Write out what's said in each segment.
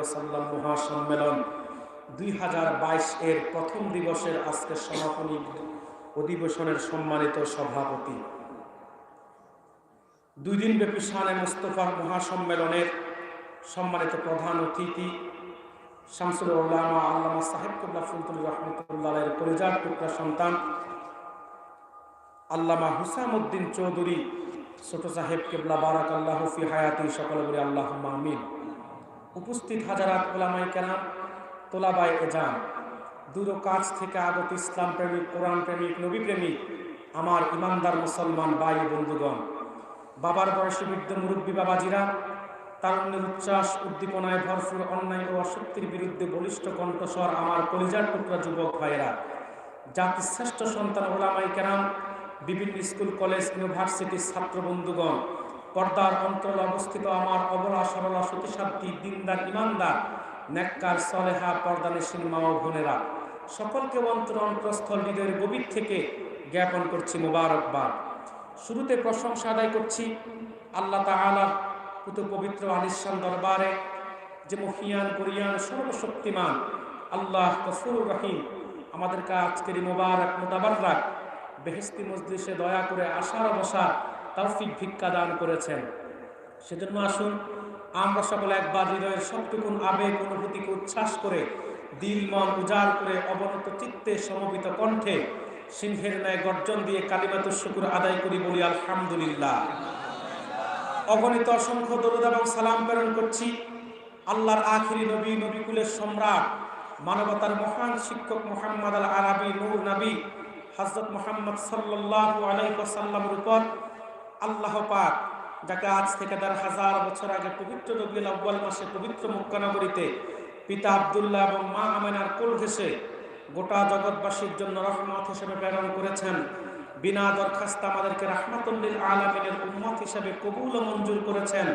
ওয়াসাল্লাম মহাসম্মেলন 2022 এর প্রথম দিবসের আজকের সমাপনী অধিবেশনের সম্মানিত সভাপতি, 2 দিনব্যাপী শানে মুস্তাফা মহাসম্মেলনের সম্মানিত প্রধান অতিথি শামসুল উলামা আল্লামা সাহেব কিবলা ফুলতুল্লাহ রাহমাতুল্লাহ এর কলিজার টুকরা সন্তান আল্লামা হুসামউদ্দিন চৌধুরী ছোট সাহেব কিবলা বারাকাল্লাহু ফি হায়াতি, সকলে বলি আল্লাহুম্মা আমিন। উপস্থিত হাজারাত উলামায়ে কেরাম, তোলাবায়ে এজাম, দূর ও কাছ থেকে আগত ইসলাম প্রেমিক, কোরআন প্রেমিক, নবী প্রেমিক আমার ইমানদার মুসলমান ভাই বন্ধুগণ, বাবার বয়সী বৃদ্ধ মুরব্বী বাবাজিরা, তারুণ্যের উচ্ছ্বাস উদ্দীপনায় ভরপুর অন্যায় ও অসত্যের বিরুদ্ধে বলিষ্ঠ কণ্ঠস্বর আমার কলিজার টুকরা যুবক ভাইয়েরা, জাতির শ্রেষ্ঠ সন্তান উলামায়ে কেরাম, বিভিন্ন স্কুল কলেজ ইউনিভার্সিটির ছাত্র বন্ধুগণ, পর্দার অন্তরে অবস্থিত আমার অবলা সরলা সতীসাধ্যী দিনদার ইমানদার নেককার সলেহা পর্দানিশীল মা ও বোনেরা, সকলকে অন্তরস্থল হৃদয়ের গভীর থেকে জ্ঞাপন করছি মোবারকবাদ। শুরুতে প্রশংসা আদায় করছি আল্লাহ তাআলার পুত পবিত্র আলিশান দরবারে, যে মহিয়ান গরিয়ান সর্বশক্তিমান আল্লাহ গফুরুর রহিম আমাদেরকে আজকের এই মোবারক মুতাবাররাক বেহেশতি মজলিসে দয়া করে আসার বসার তৌফিক ভিক্ষা দান করেছেন। সেজন্য আসুন আমরা সকলে একবার হৃদয়ের সবটুকুন আবেগ অনুভূতিকে উচ্ছ্বাস করে, দিল মন উজাড় করে, অবনত চিত্তে সমবেত কণ্ঠে সিংহের ন্যায় গর্জন দিয়ে কালিমাতুশ শুকর আদায় করি, বলি আলহামদুলিল্লাহ। অগণিত অসংখ্য দরুদ এবং সালাম প্রেরণ করছি আল্লাহর আখিরি নবী, নবিকুলের সম্রাট, মানবতার মহান শিক্ষক মুহাম্মদ আল আরবি নূর নবী হযরত মুহাম্মদ সাল্লাল্লাহু আলাইহি ওয়াসাল্লামের উপর। আল্লাহ পাক যাকে আজ থেকে 1000 বছর আগে পবিত্র রবিউল আউয়াল মাসে পবিত্র মক্কা নগরীতে পিতা আব্দুল্লাহ এবং মা আমিনার কোল ঘেঁষে গোটা জগৎবাসীর জন্য রহমত হিসেবে প্রেরণ করেছেন, বিনা দরখাস্তে আমাদেরকে রাহমাতুল লিল আলামিনের উম্মত হিসেবে কবুল ও মঞ্জুর করেছেন,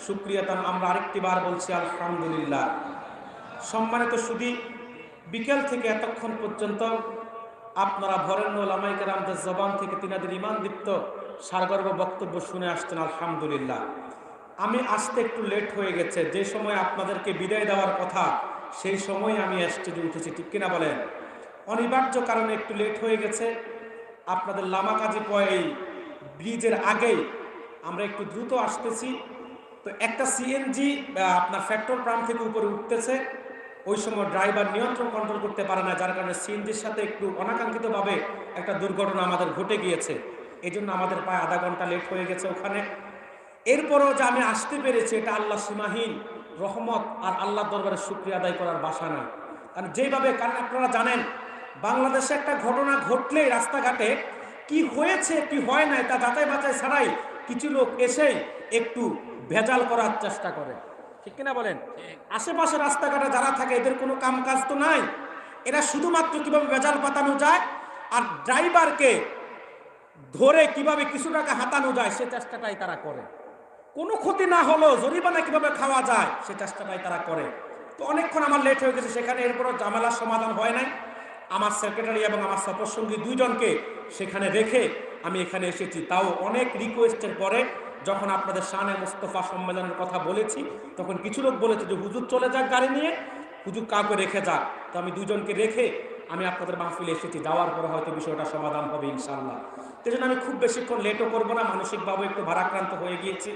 শুকরিয়া তার আমরা আরেকটি বার বলছি আলহামদুলিল্লাহ। সম্মানিত সুধী, বিকেল থেকে এতক্ষণ পর্যন্ত আপনারা ভরেণ্য উলামায়ে কেরামদের জবান থেকে তিনাদের ঈমান দীপ্ত সারগর্ভ বক্তব্য শুনে আসছেন, আলহামদুলিল্লাহ। আমি আসতে একটু লেট হয়ে গেছে, যে সময় আপনাদেরকে বিদায় দেওয়ার কথা সেই সময় আমি স্টেজে উঠেছি, ঠিক কিনা বলেন? অনিবার্য কারণে একটু লেট হয়ে গেছে। আপনাদের লামাকাজি এই ব্রিজের আগেই আমরা একটু দ্রুত আসতেছি, তো একটা সিএনজি আপনার পেট্রোল পাম্প থেকে উপরে উঠতেছে, ওই সময় ড্রাইভার নিয়ন্ত্রণ কন্ট্রোল করতে পারে না, যার কারণে সিএনজির সাথে একটু অনাকাঙ্ক্ষিতভাবে একটা দুর্ঘটনা আমাদের ঘটে গিয়েছে। এই জন্য আমাদের প্রায় আধা ঘন্টা লেট হয়ে গেছে ওখানে। এরপরও যে আমি আসতে পেরেছি, এটা আল্লাহ সীমাহীন রহমত আর আল্লাহর দরবারে শুকরিয়া আদায় করার ভাষা নয়। কারণ আপনারা জানেন, বাংলাদেশে একটা ঘটনা ঘটলেই রাস্তাঘাটে কি হয়েছে কি হয় না তা যাচাই বাছাই ছাড়াই কিছু লোক এসেই একটু ভেজাল করার চেষ্টা করে, ঠিক কিনা বলেন? আশেপাশে রাস্তাঘাটে যারা থাকে এদের কোনো কাম কাজ তো নাই, এরা শুধুমাত্র কিভাবে ভেজাল পাতানো যায় আর ড্রাইভারকে ধরে কিভাবে কিছু টাকা হাতানো যায় সে চেষ্টাটাই তারা করে। কোনো ক্ষতি না হলেও জরিমানা কিভাবে খাওয়া যায় সে চেষ্টাটাই তারা করে। তো অনেকক্ষণ আমার লেট হয়ে গেছে সেখানে, এরপরও ঝামেলার সমাধান হয় নাই। আমার সেক্রেটারি এবং আমার সফরসঙ্গী 2 জনকে সেখানে রেখে আমি এখানে এসেছি, তাও অনেক রিকোয়েস্টের পরে। যখন আপনাদের শানে মুস্তাফা সম্মেলনের কথা বলেছি তখন কিছু লোক বলেছে যে হুজুর চলে যাক গাড়ি নিয়ে, হুজুর কাউকে রেখে যাক। তো আমি 2 জনকে রেখে আমি আপনাদের মাহফিলে এসেছি, যাওয়ার পরে হয়তো বিষয়টা সমাধান হবে ইনশাআল্লাহ। সেই জন্য আমি খুব বেশিক্ষণ লেটও করবো না, মানসিকভাবে একটু ভারাক্রান্ত হয়ে গিয়েছি।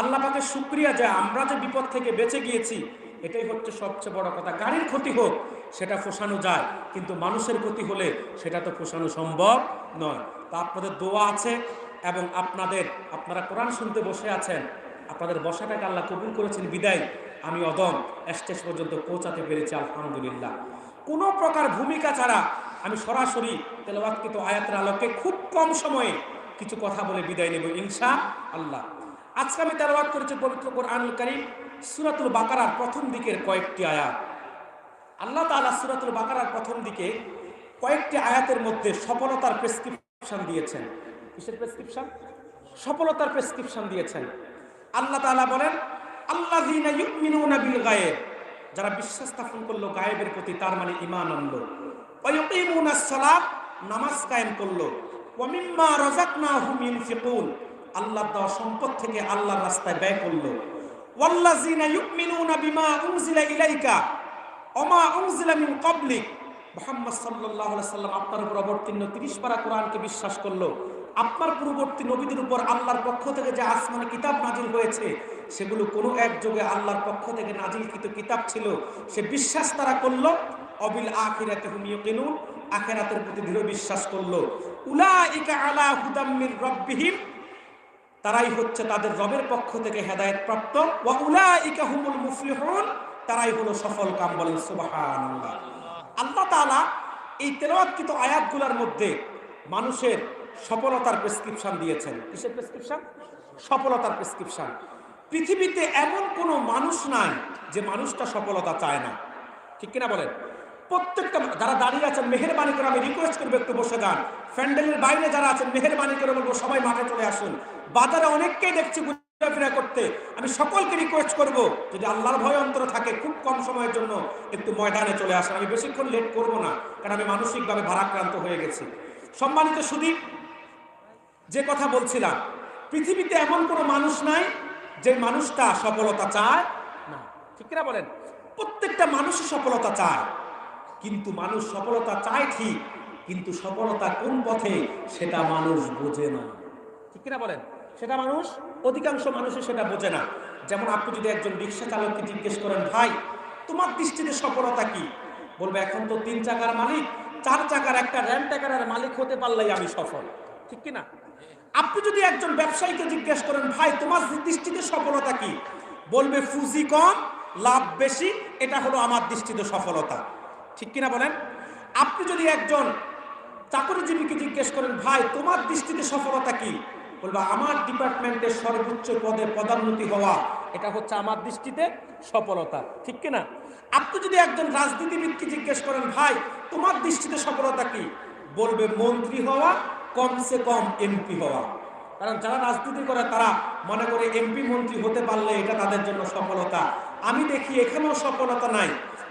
আল্লাহ পাকের শুকরিয়া যে আমরা যে বিপদ থেকে বেঁচে গিয়েছি, এটাই হচ্ছে সবচেয়ে বড় কথা। গাড়ির ক্ষতি হোক সেটা পোষানো যায়, কিন্তু মানুষের ক্ষতি হলে সেটা তো পোষানো সম্ভব নয়। তা আপনাদের দোয়া আছে এবং আপনারা কোরআন শুনতে বসে আছেন, আপনাদের বসাটাকে আল্লাহ কবুল করেছেন বিদায় আমি অদম স্টেজ পর্যন্ত পৌঁছাতে পেরেছি, আলহামদুলিল্লাহ। কোনো প্রকার ভূমিকা ছাড়া আমি সরাসরি তেলাওয়াতকৃত আয়াতের আলোকে খুব কম সময়ে কিছু কথা বলে বিদায় নেব ইনশাআল্লাহ। আজকে আমি তেলাওয়াত করেছি পবিত্র কোরআনুল কারীম সূরাতুল বাকারার প্রথম দিকের কয়েকটি আয়াত। আল্লাহ তাআলা সূরাতুল বাকারার প্রথম দিকে কয়েকটি আয়াতের মধ্যে সফলতার প্রেসক্রিপশন দিয়েছেন। কিসের প্রেসক্রিপশন? সফলতার প্রেসক্রিপশন দিয়েছেন। আল্লাহ তাআলা বলেন, আল্লাযীনা ইউমিনুনা বিল গায়ব, যারা বিশ্বাস স্থাপন করলো গায়েবের প্রতি, তার মানে ঈমান আনলো। ওয়া ইউকিমুনাস সালাত, নামাজ কায়েম করলো। ওয়া মিম্মা রাযাকনাহুম ইউনফিকুন, আল্লাহর দেওয়া সম্পদ থেকে আল্লাহর রাস্তায় ব্যয় করলো। ওয়াল্লাযিনা ইউমিনুনা বিমা উনজিলা ইলাইকা ওমা উনজিলা মিন ক্বাবলিক। মুহাম্মদ সাল্লাল্লাহু আলাইহি সাল্লাম আপনার উপর অবতীর্ণ 30 পারা কোরআনকে বিশ্বাস করলো। আপনার পূর্ববর্তী নবীদের উপর আল্লাহর পক্ষ থেকে যে আসমানে কিতাব নাজিল হয়েছে সেগুলো কোনো এক যুগে আল্লাহর পক্ষ থেকে নাজিলকৃত কিতাব ছিল, সে বিশ্বাস তারা করলো। অবিল আখিরাতি হুম ইউকিনুন, আখিরাতের প্রতি দৃঢ় বিশ্বাস করলো। উলাইকা আলা হুদাম মির রাব্বিহিম, তারাই হচ্ছে তাদের রবের পক্ষ থেকে হেদায়েত প্রাপ্ত। ওয়া উলাইকা হুমুল মুফলিহুন, তারাই হলো সফল কাম। বলেন সুবহানাল্লাহ। আল্লাহ তাআলা এই তেলাওয়াতকৃত আয়াতগুলোর মধ্যে মানুষের সফলতার প্রেসক্রিপশন দিয়েছেন। কিসের প্রেসক্রিপশন? সফলতার প্রেসক্রিপশন। পৃথিবীতে এমন কোনো মানুষ নাই যে মানুষটা সফলতা চায় না, ঠিক কিনা বলেন? প্রত্যেকটা যারা দাঁড়িয়ে আছেন মেহেরবানি করে আমি রিকোয়েস্ট করবো একটু বসে যান। প্যান্ডেলের বাইরে যারা আছেন মেহেরবানি করে বলবো সবাই মাঠে চলে আসুন। বাজারে অনেককেই দেখছি ঘোরাফেরা করতে, আমি সকলকে রিকোয়েস্ট করব যদি আল্লাহর ভয় অন্তরে থাকে খুব কম সময়ের জন্য একটু ময়দানে চলে আসেন। আমি বেশিক্ষণ লেট করব না, কারণ আমি মানসিকভাবে ভারাক্রান্ত হয়ে গেছি। সম্মানিত সুধী, যে কথা বলছিলাম, পৃথিবীতে এমন কোনো মানুষ নাই যে মানুষটা সফলতা চায় না, ঠিক কিনা বলেন? প্রত্যেকটা মানুষই সফলতা চায়, কিন্তু মানুষ সফলতা চায় ঠিক, কিন্তু সফলতা কোন পথে সেটা মানুষ বোঝে না, ঠিক কিনা বলেন? সেটা মানুষ, অধিকাংশ মানুষই সেটা বোঝে না। যেমন আপনি যদি একজন রিক্সা চালককে জিজ্ঞেস করেন, ভাই তোমার দৃষ্টিতে সফলতা কি? বলবে এখন তো 3 চাকার মালিক, 4 চাকার একটা র্যান্টাকারের মালিক হতে পারলেই আমি সফল, ঠিক কিনা? আপনি যদি একজন ব্যবসায়ীকে জিজ্ঞেস করেন, ভাই তোমার দৃষ্টিতে সফলতা কি? বলবে পুঁজি কম, লাভ বেশি, এটা হলো আমার দৃষ্টিতে সফলতা, ঠিক কিনা বলেন? আপনি যদি একজন চাকরিজীবীকে জিজ্ঞেস করেন, ভাই তোমার দৃষ্টিতে সফলতা কি? বলবা আমার ডিপার্টমেন্টের সর্বোচ্চ পদে পদোন্নতি হওয়া, এটা হচ্ছে আমার দৃষ্টিতে সফলতা, ঠিক কিনা? আপনি যদি একজন রাজনীতিবিদকে জিজ্ঞেস করেন, ভাই তোমার দৃষ্টিতে সফলতা কি? বলবে মন্ত্রী হওয়া, কমসে কম এমপি হওয়া। কারণ যারা রাজনীতি করে তারা মনে করে এমপি মন্ত্রী হতে পারলে এটা তাদের জন্য সফলতা। আমি দেখি এখানেও সফলতা নাই,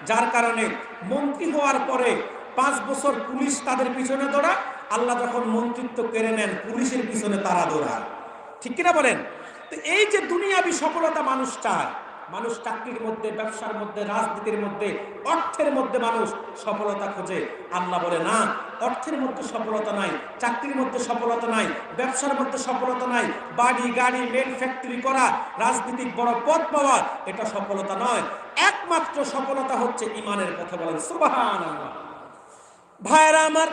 যার কারণে মন্ত্রী হওয়ার পরে 5 বছর পুলিশ তাদের পিছনে দৌড়ায়, আল্লাহ যখন মন্ত্রিত্ব কেড়ে নেন পুলিশের পিছনে তারা দৌড়ায়, ঠিক কিনা বলেন? তো এই যে দুনিয়াবি সফলতা মানুষ চায়, মানুষ চাকরির মধ্যে, ব্যবসার মধ্যে, রাজনীতির মধ্যে, অর্থের মধ্যে মানুষ সফলতা খোঁজে। আল্লাহ বলে না, অর্থের মধ্যে সফলতা নাই, চাকরির মধ্যে সফলতা নাই, ব্যবসার মধ্যে সফলতা নাই, বাড়ি গাড়ি মেল ফ্যাক্টরি করা, রাজনীতিক বড় পদ পাওয়া, এটা সফলতা নয়। একমাত্র সফলতা হচ্ছে ইমানের কথা। বলেন সুবহানাল্লাহ। ভাইরা আমার,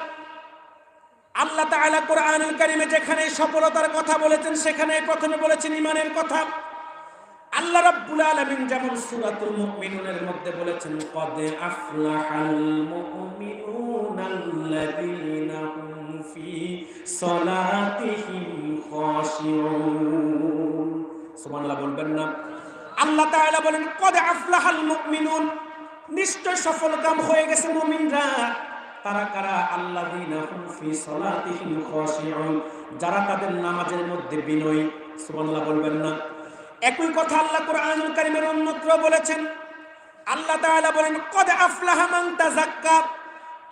আল্লাহ তাআলা কোরআনুল কারীমে যেখানে সফলতার কথা বলেছেন সেখানে প্রথমে বলেছেন ইমানের কথা। আল্লাহ রাব্বুল আলামিন যেমন সূরাতুল মুমিনুনের মধ্যে বলেছেন, কদ আফলাহাল মুমিনুনাল্লাযীনা হুম ফি সালাতিহিম খাশিউন। সুবহানাল্লাহ বলবেন না? আল্লাহ তাআলা বলেন কদ আফলাহাল মুমিনুন, নিশ্চয় সফলকাম হয়ে গেছে মুমিনরা। তারা কারা? আল্লাযীনা হুম ফি সালাতিহিম খাশিউন, যারা তাদের নামাজের মধ্যে বিনয়ী। সুবহানাল্লাহ বলবেন না? একই কথা আল্লাহ কোরআনুল কারীমের অন্যত্র বলেছেন। আল্লাহ তাআলা বলেন কদ আফলাহা মান তাযাক্কা,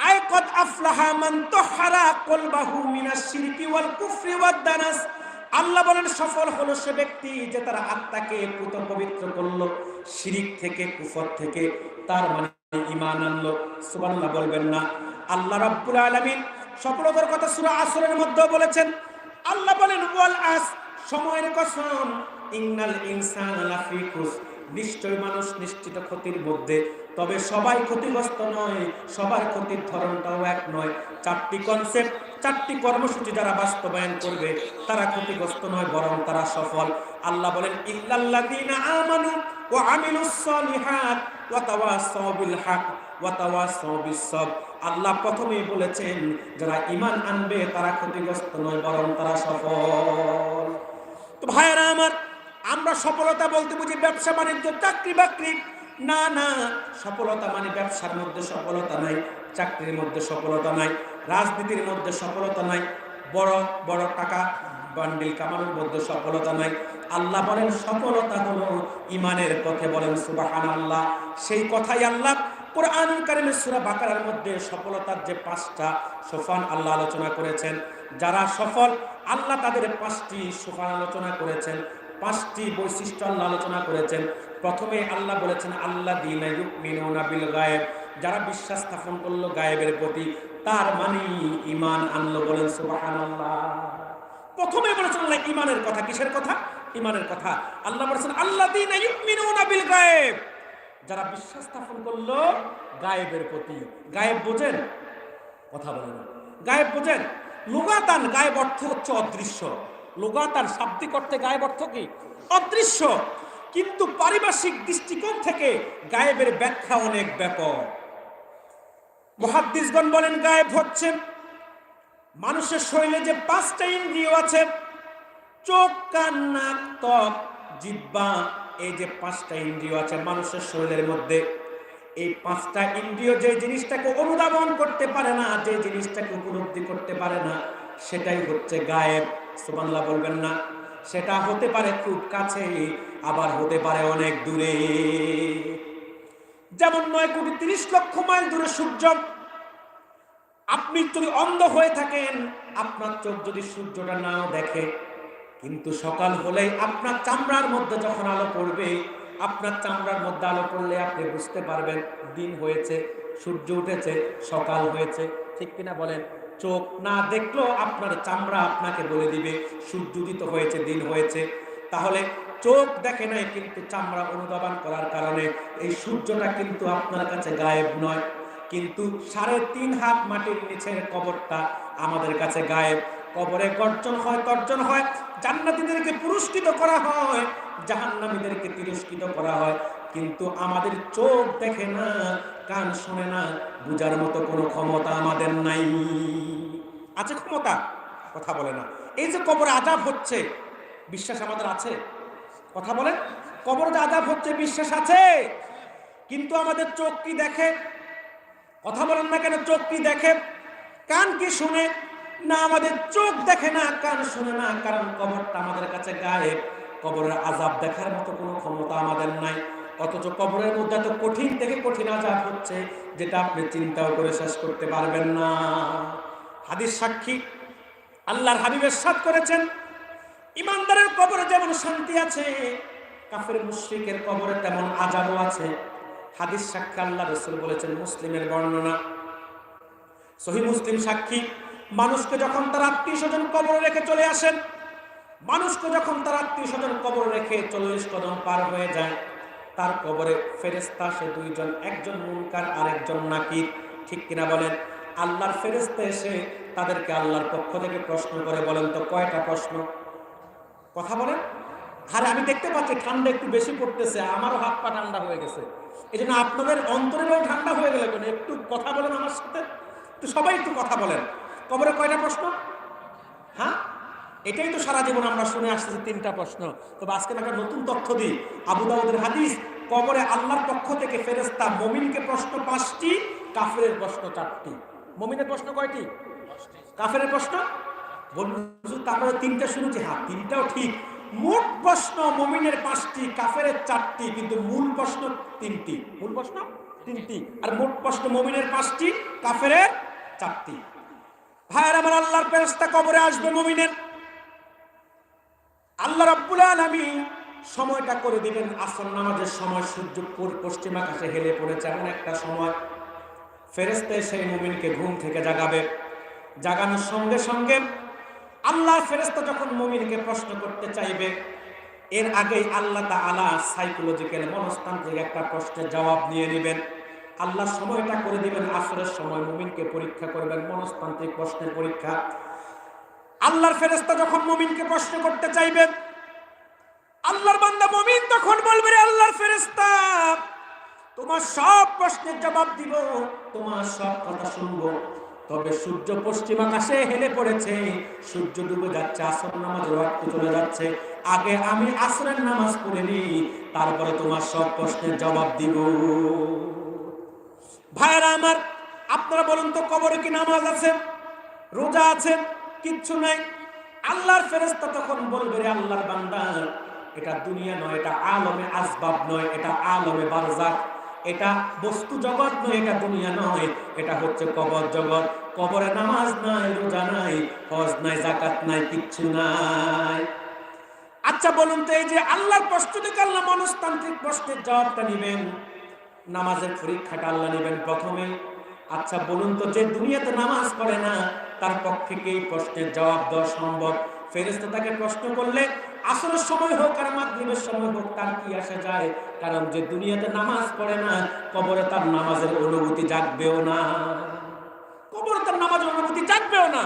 আই কদ আফলাহা মান তাহহারা কলবাহু মিনাশ শিরকি ওয়াল কুফরি ওয়াদ দানাস। আল্লাহ বলেন সফল হলো সে ব্যক্তি যে তার আত্মাকে পুত পবিত্র করলো শিরক থেকে, কুফর থেকে, তার মানে ঈমান আনলো। সুবহানাল্লাহ বলবেন না? আল্লাহ রাব্বুল আলামিন সফলতার কথা সূরা আসরের মধ্যে বলেছেন। আল্লাহ বলেন ওয়াল আস, সময়ের কসম, ইন্নাল ইনসানা লাফি খুসর, নিশ্চয় মানুষ নিশ্চিত ক্ষতির মধ্যে। তবে সবাই ক্ষতিগ্রস্ত নয়, সবার ক্ষতির ধরনটাও এক নয়। 4টি কনসেপ্ট, 4টি কর্মসূচি যারা বাস্তবায়ন করবে তারা ক্ষতিগ্রস্ত নয়, বরং তারা সফল। আল্লাহ বলেন ইল্লাল্লাযীনা আমানু ওয়া আমিলুস সলিহাত ওয়া তাওয়াসাউ বিল হক ওয়া তাওয়াসাউ বিস সবর। আল্লাহ প্রথমেই বলেছেন যারা ঈমান আনবে তারা ক্ষতিগ্রস্ত নয়, বরং তারা সফল। তো ভাইরা আমার, আমরা সফলতা বলতে বুঝি ব্যবসা বাণিজ্য, চাকরি বাকরি? না না, সফলতা মানে ব্যবসার মধ্যে সফলতা নাই, চাকরির মধ্যে সফলতা নাই, রাজনীতির মধ্যে সফলতা নাই, বড় বড় টাকা বান্ডিল কামানোর মধ্যে সফলতা নাই। আল্লাহ বলেন সফলতা হলো ইমানের পথে। বলেন সুবহানাল্লাহ। সেই কথাই আল্লাহ কোরআনুল কারীমের সূরা বাকারার মধ্যে সফলতার যে 5টা সোপান আল্লাহ আলোচনা করেছেন। যারা সফল, আল্লাহ তাদের 5টি সোপান আলোচনা করেছেন। 5টি বৈশিষ্ট্য আল্লাহ আলোচনা করেছেন। প্রথমে আল্লাহ বলেছেন আল্লাযীনা ইউমিনুনা বিল গায়ব, যারা বিশ্বাস স্থাপন করলো গায়েবের প্রতি, তার মানে ঈমান আনলো। বলেন সুবহানাল্লাহ। প্রথমে বলেছেন আল্লাহ ঈমানের কথা। কিসের কথা? ঈমানের কথা। আল্লাহ বলেছেন আল্লাযীনা ইউমিনুনা বিল গায়ব, যারা বিশ্বাস স্থাপন করলো গায়েবের প্রতি। গায়েব বোঝেন? কথা বলেন। গায়েব বোঝেন? লুগাতান গায়েব অর্থ হচ্ছে অদৃশ্য। লুগাতান শাব্দিক অর্থে গায়েব অর্থ কি? অদৃশ্য। কিন্তু পারিভাষিক দৃষ্টিকোণ থেকে গায়েবের ব্যাখ্যা অনেক ব্যাপক। মুহাদ্দিসগণ বলেন গায়েব হচ্ছে মানুষের শরীরে যে 5টা ইন্দ্রিয় আছে, চোখ, কান, নাক, ত্বক, জিহ্বা, এই যে 5টা ইন্দ্রিয় আছে মানুষের শরীরের মধ্যে, এই 5টা ইন্দ্রিয় যে জিনিসটাকে অনুধাবন করতে পারে না, যে জিনিসটাকে উপলব্ধি করতে পারে না, সেটাই হচ্ছে গায়েব। সুবহানাল্লাহ বলবেন না? সেটা হতে পারে খুব কাছে, আবার হতে পারে অনেক দূরে। যেমন 9,30,00,000 মাইল দূরে সূর্য। আপনি যদি অন্ধ হয়ে থাকেন, আপনার চোখ যদি সূর্যটা নাও দেখে, কিন্তু সকাল হলেই আপনার চামড়ার মধ্যে যখন আলো পড়বে, আপনার চামড়ার মধ্যে আলো পড়লে আপনি বুঝতে পারবেন দিন হয়েছে, সূর্য উঠেছে, সকাল হয়েছে। ঠিক কিনা বলেন? চোখ না দেখলেও আপনার চামড়া আপনাকে বলে দিবে সূর্য উদিত হয়েছে, দিন হয়েছে। তাহলে চোখ দেখে নাই, কিন্তু চামড়া অনুধাবন করার কারণে এই সূর্যটা কিন্তু আপনার কাছে গায়েব নয়। কিন্তু 3.5 হাত মাটির নিচের কবরটা আমাদের কাছে গায়েব। কবরে গর্জন হয়, তর্জন হয়, জান্নাতীদেরকে পুরস্কৃত করা হয়, জাহান্নামীদেরকে তিরস্কৃত করা হয়, কিন্তু আমাদের চোখ দেখে না, কান শোনে না, বুঝার মতো কোনো ক্ষমতা আমাদের নাই। আছে ক্ষমতা? কথা বলে না। এই যে কবরে আযাব হচ্ছে, বিশ্বাস আমাদের আছে? কথা বলেন। কবরে আযাব হচ্ছে, বিশ্বাস আছে? কিন্তু আমাদের চোখ কি দেখে? কথা বলেন না কেন? চোখ কি দেখে? কান কি শুনে? না, আমাদের চোখ দেখে না, কান শুনে না, কারণ কবরটা আমাদের কাছে গায়েব। কবরের আযাব দেখার মতো কোনো ক্ষমতা আমাদের নাই। অথচ কবরের মধ্যে তো কঠিন থেকে কঠিন আযাব হচ্ছে, যেটা আপনি চিন্তাও করে শেষ করতে পারবেন না। হাদিস সাক্ষী, আল্লাহর হাবিব ইরশাদ করেছেন, ঈমানদারের কবরে যেমন শান্তি আছে, কাফের মুশরিকের কবরে তেমন আযাবও আছে। হাদিস সাক্ষী আল্লাহ রাসূল বলেছেন, মুসলিমের বর্ণনা, সহিহ মুসলিম সাক্ষী, মানুষকে যখন তার আত্মীয়-স্বজন কবরে রেখে চলে আসেন, মানুষকে যখন তার আত্মীয়-স্বজন কবরে রেখে 40 কদম পার হয়ে যায়, তার কবরে ফেরেশতা সে 2 জন, একজন মুনকার আর একজন নাকির। ঠিক কিনা বলেন? আল্লাহর ফেরেশতা এসে তাদেরকে আল্লাহর পক্ষ থেকে প্রশ্ন করে। বলেন তো কয়টা প্রশ্ন? কথা বলেন। আরে আমি দেখতে পাচ্ছি ঠান্ডা একটু বেশি পড়তেছে, আমারও হাত পা ঠান্ডা হয়ে গেছে। এই জন্য আপনাদের অন্তরেও ঠান্ডা হয়ে গেলে কেন? একটু কথা বলেন আমার সাথে, তো সবাই একটু কথা বলেন। কবরে কয়টা প্রশ্ন? হ্যাঁ, এটাই তো সারা জীবন আমরা শুনে আসতেছি, 3টা প্রশ্ন। তবে আজকে একটা নতুন তথ্য দিই, আবু দাউদের হাদিস, কবরে আল্লাহর পক্ষ থেকে ফেরেশতা মুমিনকে প্রশ্ন 5টি, কাফেরের প্রশ্ন 4টি। মুমিনের প্রশ্ন কয়টি? কাফেরের প্রশ্ন বলুন, তারপরে 3টা শুনেছি। হ্যাঁ, 3টাও ঠিক। মোট প্রশ্ন মুমিনের 5টি, কাফেরের 4টি, কিন্তু মূল প্রশ্ন 3টি। মূল প্রশ্ন 3টি, আর মোট প্রশ্ন মুমিনের 5টি, কাফেরের 4টি। ভাইয়ের আমার, আল্লাহর ফেরেশতা কবরে আসবে মুমিনের। আল্লাহ রাব্বুল আলামিন সময়টা করে দিবেন আসর নামাজের সময়। সূর্য পশ্চিম আকাশে হেলে পড়েছে, এমন একটা সময় ফেরেশতা সেই মুমিনকে ঘুম থেকে জাগাবে। জাগানোর সঙ্গে সঙ্গে আল্লাহর ফেরেশতা যখন মুমিনকে প্রশ্ন করতে চাইবে, এর আগেই আল্লাহ তাআলা সাইকোলজিক্যাল, মনস্তান্ত্রিক একটা প্রশ্নের জবাব নিয়ে নেবেন। আল্লাহ সময়টা করে দিবেন আসরের সময়, মুমিনকে পরীক্ষা করবেন, মনস্তান্ত্রিক প্রশ্নের পরীক্ষা। আল্লাহর ফেরেশতা যখন মুমিনকে প্রশ্ন করতে চাইবে, আল্লাহর বান্দা মুমিন তখন বলবে, রে আল্লাহর ফেরেশতা, তোমার সব প্রশ্নের জবাব দিব, তোমার সব কথা শুনবো, তবে সূর্য পশ্চিম আকাশে হেলে পড়েছে, সূর্য ডুবে যাচ্ছে, আসর নামাজের ওয়াক্ত চলে যাচ্ছে, আগে আমি আসরের নামাজ পড়ে নি, তারপরে তোমার সব প্রশ্নের জবাব দিব। ভাইরা আমার, আপনারা বলুন তো, কবরে কি নামাজ আছে, রোজা আছে? কিচ্ছু নাই। আল্লাহর ফেরেশতা তখন বলবে, রে আল্লাহর বান্দা, এটা দুনিয়া নয়, এটা আলমে আসবাব নয়, এটা আলমে বারজাখ, এটা বস্তু জগৎ নয়, এটা দুনিয়া নয়, এটা হচ্ছে কবর জগৎ। কবরে নামাজ নাই, রোজা নাই, হজ নাই, যাকাত নাই, কিচ্ছু নাই। আর আচ্ছা বলুন তো, এই যে আল্লাহর প্রশ্ন থেকে আল্লাহ মনস্তান্ত্রিক প্রশ্নের জবাবটা নেবেন, নামাজের পরীক্ষাটা আল্লাহ নেবেন প্রথমে। আচ্ছা বলুন তো, যে দুনিয়াতে নামাজ পড়ে না তার পক্ষে কি এই প্রশ্নের জবাব দেওয়া সম্ভব? ফেরেশতা তাকে প্রশ্ন করলে আসরের সময় হোক আর মাগরিবের সময় হোক তার কি আসে যায়? কারণ যে দুনিয়াতে নামাজ পড়ে না, কবরে তার নামাজের অনুভূতি জাগবেও না, কবরে তার নামাজের অনুভূতি জাগবেও না।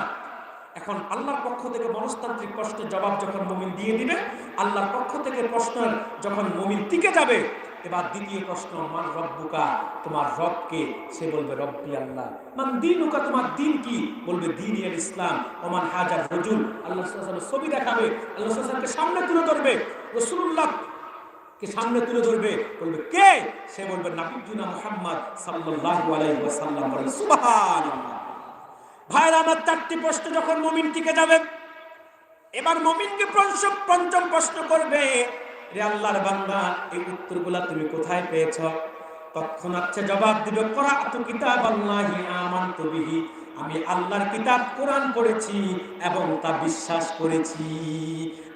এখন আল্লাহর পক্ষ থেকে মনস্তান্ত্রিক প্রশ্নের জবাব যখন মুমিন দিয়ে দিবে, আল্লাহর পক্ষ থেকে প্রশ্ন যখন মুমিন টিকে যাবে, এবার দ্বিতীয় প্রশ্ন, মান রব্বুকা, তোমার রব কে? সে বলবে রব্বি আল্লাহ। মান দীনুকা, তোমার দিন কি? বলবে দীন আল ইসলাম। ওমান হাজার রজুল, আল্লাহ সাল্লাল্লাহু আলাইহি ওয়াসাল্লাম ছবি দেখাবে, আল্লাহ সাল্লাল্লাহু আলাইহি ওয়াসাল্লামকে সামনে তুলে ধরবে, রাসূলুল্লাহ কে সামনে তুলে ধরবে, বলবে কে? সে বলবে নবিয়ুনা মুহাম্মদ সাল্লাল্লাহু আলাইহি ওয়াসাল্লাম। বলেন সুবহানাল্লাহ। ভাইরা আমার, চারটি প্রশ্ন যখন মুমিন টিকে যাবে, এবার মুমিনকে পঞ্চম প্রশ্ন করবে, রে আল্লাহর বান্দা, এই উত্তরগুলা তুমি কোথায় পেয়েছ? তৎক্ষণাৎ সে জবাব দিবে, করাআতু কিতাবাল্লাহি আমানতু বিহি, আমি আল্লাহর কিতাব কোরআন পড়েছি এবং তা বিশ্বাস করেছি।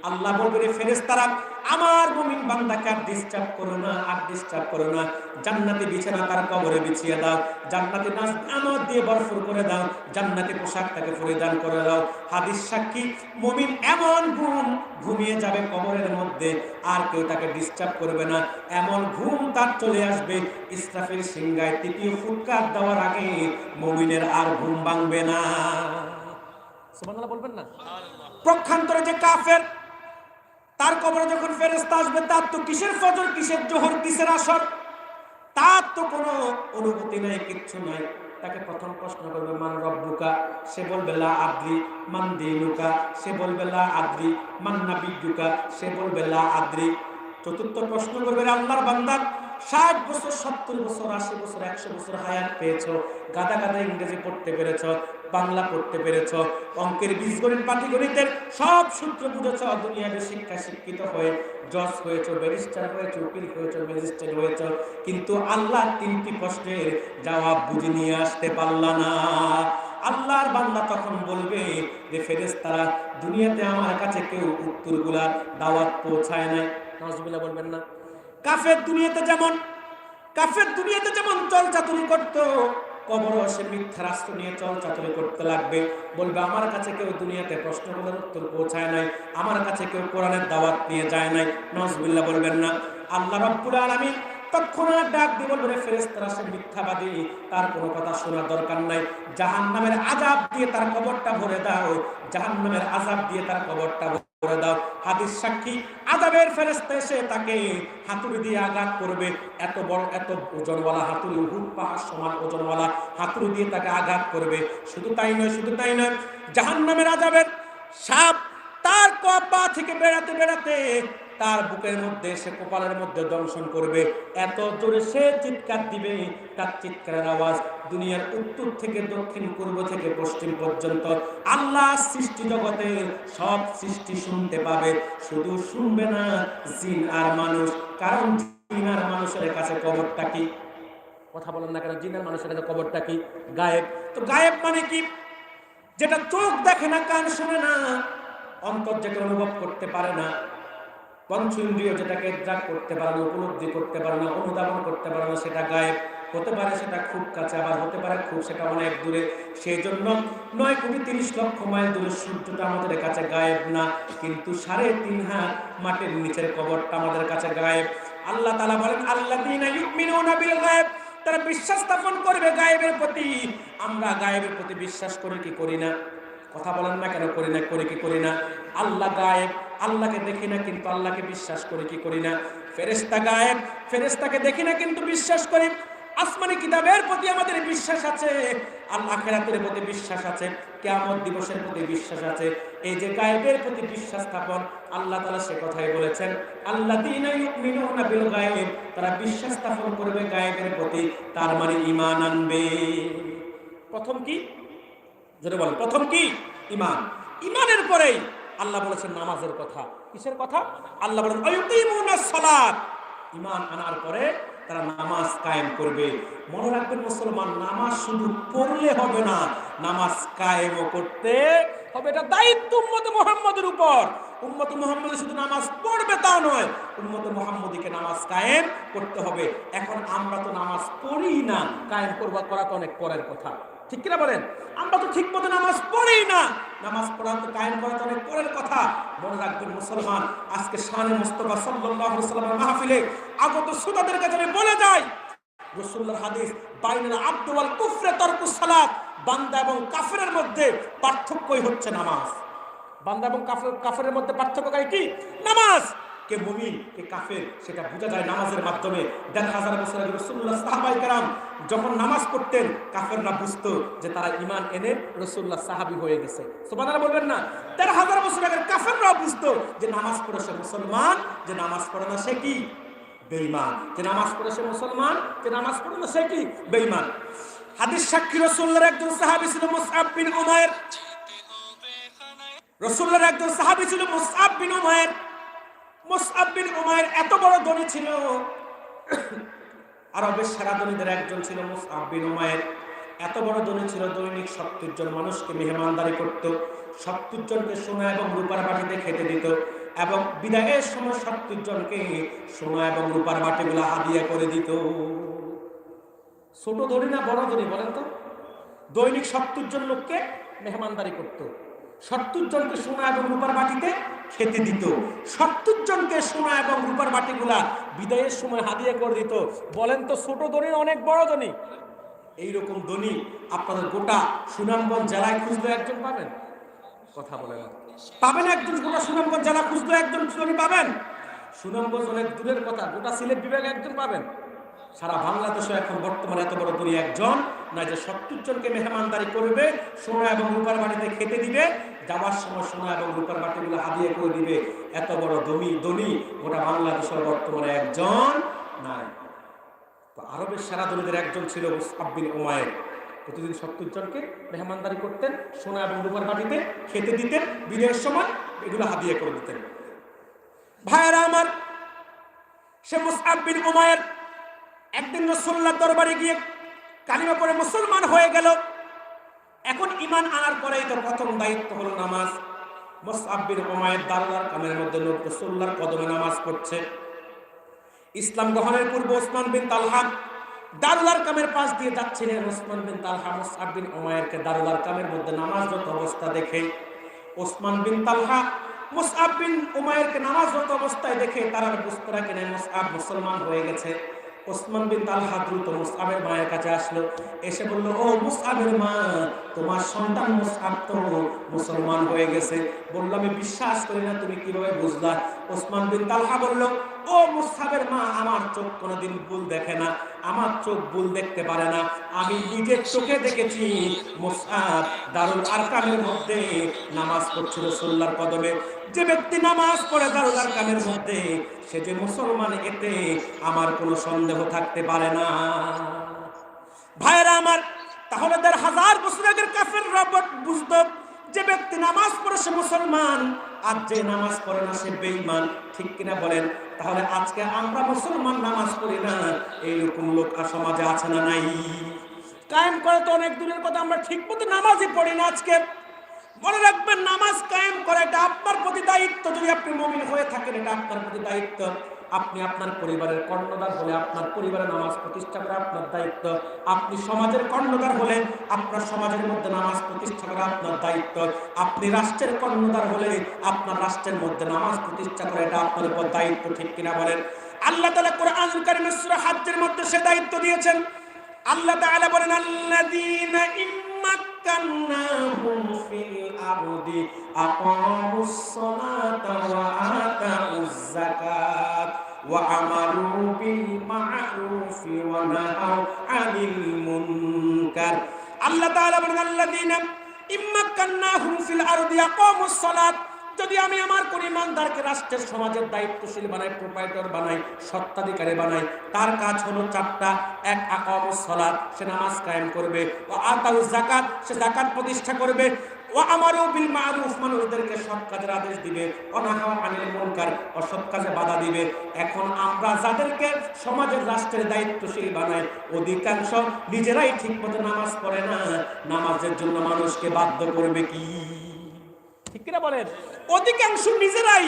আল্লাহ বলবে, রে ফেরেশতারা, আমার মুমিন বান্দাকে আর ডিস্টার্ব করো না, আর ডিস্টার্ব করো না। জান্নাতি বিছানা তার কবরে বিছিয়ে দাও, জান্নাতি নামাজ দিয়ে ভরপুর করে দাও, জান্নাতি পোশাক তাকে পরিধান করে দাও। হাদিস সাক্ষী, মুমিন এমন ঘুমিয়ে যাবে কবরের মধ্যে, আর কেউ তাকে ডিস্টার্ব করবে না। এমন ঘুম তার চলে আসবে, ইসরাফিল সিংহায় তৃতীয় ফুৎকার দেওয়ার আগে মুমিনের আর ঘুম ভাঙবে না। সুবহানাল্লাহ বলবেন না? পক্ষান্তরে যে কাফের, তার কবরে যখন ফেরেশতা আসবে, তার তো কিসের ফজর, কিসের জোহর, কিসের আসর, তার তো কোনো অনুভূতি নাই, কিচ্ছু নাই। তাকে প্রথম প্রশ্ন করবে, মান রব্বুকা? সে বলবে লা আদ্রি। মান দীনুকা? সে বলবে লা আদ্রি। মান নাবিয়্যুকা? সে বলবে লা আদ্রি। চতুর্থ প্রশ্ন করবে, আল্লাহর বান্দা, 60 বছর, 70 বছর, 80 বছর, 100 বছর হায়াত পেয়েছো, গাদা গাদা ইংরেজি পড়তে পেরেছো, বাংলা পড়তে পেরেছো, অঙ্কের বীজগণিত পাটিগণিতের সব সূত্র বুঝেছ, দুনিয়াতে শিক্ষা শিক্ষিত হয়ে জজ হয়েছো, ব্যারিস্টার হয়েছো, উকিল হয়েছো, ম্যাজিস্ট্রেট হয়েছো, কিন্তু আল্লাহ 3টি প্রশ্নের জবাব বুঝে নিয়ে আসতে পারলা না। আল্লাহর বান্দা তখন বলবে যে ফেরেশতারা, দুনিয়াতে আমার কাছে কেউ উত্তরগুলা দাওয়াত পৌঁছায় নাই। নাউজুবিল্লাহ বলবেন না? কাফের দুনিয়াতে যেমন চল চাতুরি করতো, কবরও সে মিথ্যা রাষ্ট্র নিয়ে চল চাতুরি করতে লাগবে। বলবে আমার কাছে কেউ দুনিয়াতে প্রশ্নগুলোর উত্তর পৌঁছায় নাই, আমার কাছে কেউ কোরআনের দাওয়াত নিয়ে যায় নাই। নাউজুবিল্লাহ বলবেন না? আল্লাহ রাব্বুল আলামিন তৎক্ষণাৎ ডাক দিয়ে বলবে, ফেরেশতারা, সে মিথ্যাবাদী, তার কোনো কথা শোনার দরকার নাই। জাহান্নামের আযাব দিয়ে তার কবরটা ভরে দাও, জাহান্নামের আযাব দিয়ে তার কবরটা করে দাও। হাদিস সাক্ষী, আযাবের ফেরেশতা এসে তাকে হাতুড়ি দিয়ে আঘাত করবে, এত বড়, এত ওজনওয়ালা হাতুড়ি, উহুদ পাহাড় সমান ওজনওয়ালা হাতুড়ি দিয়ে তাকে আঘাত করবে। শুধু তাই নয়, জাহান্নামের আযাবের সাপ তার পা থেকে বেড়াতে তার বুকের মধ্যে, সে কপালের মধ্যে দংশন করবে। এত জোরে সে চিৎকার দিবে, তার চিৎকারের আওয়াজ দুনিয়ার উত্তর থেকে দক্ষিণ, পূর্ব থেকে পশ্চিম পর্যন্ত আল্লাহ সৃষ্টি জগতের সব সৃষ্টি শুনতে পাবে। শুধু শুনবে না জিন আর মানুষ, কারণ জিন আর মানুষের কাছে কবরটা কি? কথা বলেন না কেন? জিন আর মানুষের কাছে কবরটা কি? গায়েব। তো গায়েব মানে কি? যেটা চোখ দেখে না, কান শুনে না, অন্তর যেটা অনুভব করতে পারে না, পঞ্চ ইন্দ্রিয় যেটাকে ড্রাগ করতে পারে না, উপলব্ধি করতে পারে না, অনুধাবন করতে পারে না, সেটা গায়েব। হতে পারে সেটা খুব কাছে, আবার হতে পারে খুব সেটা অনেক দূরে। সেই জন্য 9,30,00,000 মাইল দূরে সূর্যটা আমাদের কাছে গায়েব না, কিন্তু 3.5 হাত মাটির নিচের কবরটা আমাদের কাছে গায়েব। আল্লাহ তাআলা বলেন, আল্লাযীনা ইউমিনুনা বিল গায়ব, তারা বিশ্বাস স্থাপন করবে গায়েবের প্রতি। আমরা গায়েবের প্রতি বিশ্বাস করি কি করি না? কথা বলেন না কেন? করি কি করি না? আল্লাহ গায়েব, আল্লাহকে দেখি না, কিন্তু আল্লাহকে বিশ্বাস করি কি করি না? ফেরেশতা গায়েব, ফেরেশতাকে দেখি না, কিন্তু বিশ্বাস করি। আসমানি কিতাবের প্রতি আমাদের বিশ্বাস আছে, আল্লাহ আখিরাতের প্রতি বিশ্বাস আছে, কিয়ামত দিবসের প্রতি বিশ্বাস আছে। এই যে গায়েবের প্রতি বিশ্বাস স্থাপন, আল্লাহ তাআলা সে কথাই বলেছেন, আল্লাযীনা ইউমিনুনা বিল গায়ব, তারা বিশ্বাস স্থাপন করবে গায়েবের প্রতি, তার মানে ঈমান আনবে। প্রথম কি? যেটা বলেন, প্রথম কি? ঈমান। ঈমানের পরেই আল্লাহ বলেছেন নামাজের কথা। কিসের কথা? আল্লাহ বলেন আয়ুকিমুনাস সালাত। ঈমান আনার পরে তারা নামাজ কায়েম করবে। মনে রাখবেন মুসলমান, নামাজ শুধু পড়লে হবে না, নামাজ কায়েমও করতে হবে। এটা দায়িত্ব উম্মতে মুহাম্মদের উপর। উম্মতে মুহাম্মদ শুধু নামাজ পড়বে তা নয়, উম্মতে মুহাম্মদীকে নামাজ কায়েম করতে হবে। এখন আমরা তো নামাজ পড়ি না, কায়েম করা তো অনেক পরের কথা, ঠিক কিনা বলেন? আমরা তো ঠিক মতো নামাজ পড়ি না, নামাজ পড়া তো কায়েম করা তো অনেক পরের কথা। মনে রাখবেন মুসলমান, আজকে শানে মুস্তাফা সাল্লাল্লাহু আলাইহি ওয়াসাল্লামের মাহফিলে আগত শ্রোতাদের কাছে আমি বলে যাই, রাসূলুল্লাহর হাদিস বাইনাল আবদু ওয়াল কুফরি তারকুস সালাত, বান্দা এবং কাফেরের মধ্যে পার্থক্যই হচ্ছে নামাজ। বান্দা এবং কাফেরের মধ্যে পার্থক্য কি? নামাজ। কে মুমিন কে কাফের সেটা বোঝা যায় নামাজের মাধ্যমে। ১,৫০০ বছর আগে রাসূলুল্লাহ সাহাবায়ে কেরাম যখন নামাজ পড়তেন, কাফেররা বুঝতো যে তারা ঈমান এনে রাসূলুল্লাহ সাহাবী হয়ে গেছে। সুবহানাল্লাহ বলবেন না? ১৩,০০০ বছর আগের কাফেররা বুঝতো যে নামাজ পড়ে সে মুসলমান, যে নামাজ পড়ে না সে কি? বেঈমান। যে নামাজ পড়ে সে মুসলমান, যে নামাজ পড়ে না সে কি? বেঈমান। হাদিস সাক্ষী রাসূলুল্লাহর একজন সাহাবী ছিল মুসআব বিন উমাইর। রাসূলুল্লাহর একজন সাহাবী ছিল মুসআব বিন উমাইর। মুসআব বিন উমাইর এত বড় ধনী ছিল, আরবের সেরা ধনীদের একজন ছিল মুসআব বিন উমাইর। এত বড় ধনী ছিল, দৈনিক ৭০ জন মানুষকে মেহমানদারি করত, ৭০ জনকে সোনা এবং রূপার বাটিতে খেতে দিত, এবং বিদায়ের সময় ৭০ জনকে সোনা এবং রূপার বাটিগুলো হাদিয়া করে দিত। ছোট ধনী না বড় ধনী বলেন তো? দৈনিক ৭০ জন লোককে মেহমানদারি করত, ৭০ জনকে সোনা এবং রূপার বাটিতে খেতে দিত, ৭০ জনকে সোনা এবং রূপার বাটিগুলা বিদায়ের সময় হাদিয়া করে দিত। বলেন তো ছোট ধনী অনেক বড় ধনী? এইরকম ধনী আপনাদের গোটা সুনামগঞ্জ জেলায় খুঁজলে একজন পাবেন? কথা বলেন, পাবেন একজন? গোটা সুনামগঞ্জ জেলা খুঁজলে একজন ধনী পাবেন? সুনামগঞ্জ অনেক দূরের কথা, গোটা সিলেট বিভাগে একজন পাবেন। সারা বাংলাদেশে এখন বর্তমানে এত বড় ধনী একজন না, যে ৭০ জনকে মেহমানদারি করবে, সোনা এবং রূপার বাটিতে খেতে দিবে, যাওয়ার সময় সোনা এবং রূপার বাটিগুলো হাদিয়া করে দিবে। এত বড় ধনী গোটা বাংলাদেশের বর্তমানে একজন নাই। তো আরবের সেরা ধনীদের একজন ছিল মুসআব বিন উমাইর। প্রতিদিন ৭০ জনকে মেহমানদারি করতেন, সোনা এবং রূপার বাটিতে খেতে দিতেন, বিদায়ের সময় এগুলো হাদিয়া করে দিতেন। ভাইয়েরা আমার, সে মুসআব বিন উমাইর একদিন রাসূলুল্লাহর দরবারে গিয়ে কালিমা পড়ে মুসলমান হয়ে গেল। এখন ঈমান আনার পরেই তো প্রথম দায়িত্ব হলো নামাজ। মুসআব বিন উমাইর দারুল আরকামের মধ্যে রাসূলুল্লাহর কদমে নামাজ পড়ছে। ইসলাম গ্রহণের পূর্বে ওসমান বিন তালহা দারুল আরকামের পাশ দিয়ে যাচ্ছিলেন। ওসমান বিন তালহা মুসআব বিন উমাইরকে দারুল আরকামের মধ্যে নামাজরত অবস্থা দেখে, ওসমান বিন তালহা মুসআব বিন উমাইরকে নামাজরত অবস্থায় দেখে তারা বুঝতে রাখেন মুসআব মুসলমান হয়ে গেছে। ওসমান বিন তালহা দ্রুত মুসআবের মায়ের কাছে আসলো, এসে বলল, ও মুসআবের মা, তোমার সন্তান মুসআব তো মুসলমান হয়ে গেছে। বলল, আমি বিশ্বাস করি না, তুমি কিভাবে বুঝলা? ওসমান বিন তালহা বলল, ও মুসআবের মা, আমার চোখ কোনোদিন ভুল দেখে না, আমার চোখ ভুল দেখতে পারে না। আমি নিজের চোখে দেখেছি মুসআব দারুল আরকামের মধ্যে নামাজ পড়ছিল রাসূলুল্লাহর কদমে। যে ব্যক্তি নামাজ পড়ে দারুল আরকামের মধ্যে, সে যে মুসলমান, এতে আমার কোনো সন্দেহ থাকতে পারে না। ভাইয়েরা আমার, তাহলে ১,৫০০ বছর আগের কাফেররা বুঝতো যে ব্যক্তি নামাজ পড়ে সে মুসলমান, আর যে নামাজ পড়ে না সে বেঈমান, ঠিক কিনা বলেন? তাহলে আজকে আমরা মুসলমান নামাজ পড়ি না, এইরকম লোক আর সমাজে আছে না নাই? কায়েম করা তো অনেক দূরের কথা, আমরা ঠিক মতো নামাজই পড়ি না। আজকে মনে রাখবেন, নামাজ কায়েম করা এটা আপনার প্রতি দায়িত্ব। যদি আপনি মুমিন হয়ে থাকেন, এটা আপনার প্রতি দায়িত্ব। আপনি আপনার পরিবারের কর্ণধার হলে আপনার পরিবারে নামাজ প্রতিষ্ঠা করা আপনার দায়িত্ব। আপনি সমাজের কর্ণধার হলে আপনার সমাজের মধ্যে নামাজ প্রতিষ্ঠা করা আপনার দায়িত্ব। আপনি রাষ্ট্রের কর্ণধার হলে আপনার রাষ্ট্রের মধ্যে নামাজ প্রতিষ্ঠা করা এটা আপনার উপর দায়িত্ব, ঠিক কিনা বলেন? আল্লাহ তাআলা কোরআনুল কারীমের সূরা হাজ্জের মধ্যে সে দায়িত্ব দিয়েছেন। আল্লাহ তাআলা বলেন, আল্লাযীনা ইম্মাক্কান্নাহুম ফিল আরদি আকামুস সালাতা ওয়া আতাউয যাকাত ওয়া আমারু বিল মা'রুফি ওয়া নাহাউ আনিল মুনকার। আল্লাহ তাআলা বলেন, আল্লাযীনা ইম্মাক্কান্নাহুম ফিল আরদি আকামুস সালাত, যদি আমি আমার কোন ইমানদারকে রাষ্ট্রের সমাজের দায়িত্বশীল বানাই, প্রোপাইটর বানাই, সত্ত্বাধিকারী বানাই, তার কাজ হলো ৪টা। এক, আকামুস সালাত, সে নামাজ কায়েম করবে, ও আতাউয যাকাত, সে যাকাত প্রতিষ্ঠা করবে, ওয়া আমারু বিল মারুফ, মানুষদেরকে সৎ কাজের আদেশ দিবে, অনাহা আনিল মুনকার, অসৎ কাজে বাধা দিবে। এখন আমরা যাদেরকে সমাজের রাষ্ট্রের দায়িত্বশীল বানাই, অধিকাংশ নিজেরাই ঠিকমতো নামাজ পড়ে না। নামাজের জন্য মানুষকে বাধ্য করবে কি? ঠিক কিনা বলেন? অধিকাংশ নিজেরাই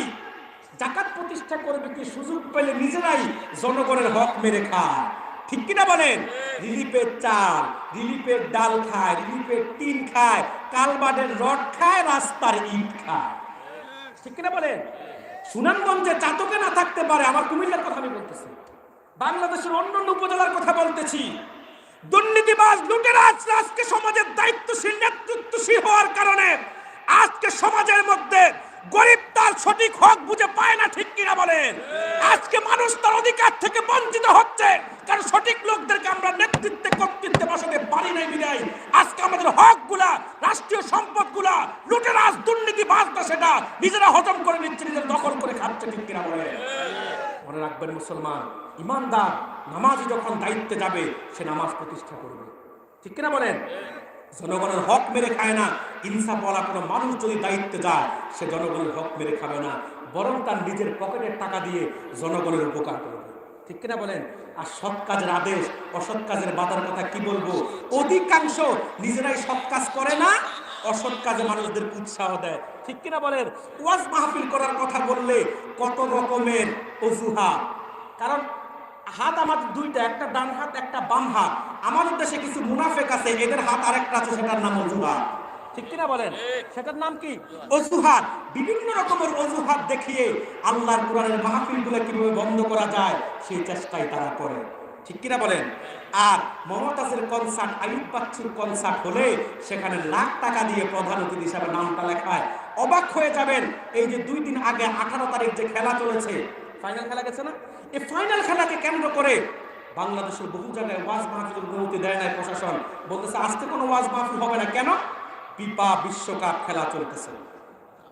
যাকাত প্রতিষ্ঠা করবে কি? সুযোগ পেলে নিজেরাই জনগণের হক মেরে খায়। ঠিক কিনা বলেন? রিলিফের চাল, রিলিফের ডাল খায়, রিলিফের টিন খায়, কালবাডের রড খায়, রাস্তার ইট খায়। ঠিক কিনা বলেন? সুনামগঞ্জে চাতকে না থাকতে পারে, আমার কুমিল্লার কথা আমি বলতেছি, বাংলাদেশের অন্যান্য উপজেলার কথা বলতেছি। দুর্নীতিবাজ লুটেরাজ আজকে সমাজের দায়িত্বশীল নেতৃত্বশীল হওয়ার কারণে আজকে সমাজের মধ্যে গরিব তার সঠিক হক বুঝে পায় না। ঠিক কিনা বলেন? আজকে মানুষ তার অধিকার থেকে বঞ্চিত হচ্ছে, কারণ সঠিক লোকদেরকে আমরা নেতৃত্বে কর্তৃত্বে বসাতে পারি নাই বিদায় আজকে আমাদের হকগুলা, রাষ্ট্রীয় সম্পদগুলা লুটেরাজ দুর্নীতিবাজরা সেটা নিজেরা হজম করে নিচ্ছে, নিজেরা দখল করে খাচ্ছে। ঠিক কিনা বলেন? মনে রাখবেন, মুসলমান ইমানদার নামাজি যখন দায়িত্বে যাবে, সে নামাজ প্রতিষ্ঠা করবে। ঠিক কিনা বলেন? জনগণের হক মেরে খায় না। ইনসাফওয়ালা কোনো মানুষ যদি দায়িত্বে যায়, সে জনগণের হক মেরে খাবে না, বরং তার নিজের পকেটের টাকা দিয়ে জনগণের উপকার করবে। ঠিক কিনা বলেন? আর সৎ কাজের আদেশ, অসৎ কাজের বাধার কথা কি বলবো? অধিকাংশ নিজেরাই সৎ কাজ করে না, অসৎ কাজে মানুষদের উৎসাহ দেয়। ঠিক কিনা বলেন? ওয়াজ মাহফিল করার কথা বললে কত রকমের অজুহাত, কারণ হাত আমাদের দুইটা, একটা ডান হাত একটা বাম হাত। আমাদের দেশে কিছু মুনাফেক আছে, এদের হাত আরেকটা আছে, সেটার নাম অজুহাত। ঠিক কিনা বলেন? সেটার নাম কি? অজুহাত। বিভিন্ন রকমের অজুহাত দেখিয়ে আল্লাহর কোরআনের মাহফিলগুলো কিভাবে বন্ধ করা যায় সেই চেষ্টাই তারা করে। ঠিক কিনা বলেন? আর মমতাজের কনসার্ট, আইয়ুব বাচ্চুর কনসার্ট হলে সেখানে লাখ টাকা দিয়ে প্রধান অতিথি হিসাবে নামটা লেখায়। অবাক হয়ে যাবেন, এই যে 2 দিন আগে 18 তারিখ যে খেলা চলেছে, ফাইনাল খেলা গেছে না, এই ফাইনাল খেলাকে কেন্দ্র করে বাংলাদেশের বহু জায়গায় ওয়াজ মাহফিলের অনুমতি দেয় না প্রশাসন। বলতেছে আজকে কোনো ওয়াজ মাহফিল হবে না। কেন? ফিফা বিশ্বকাপ খেলা চলতেছে।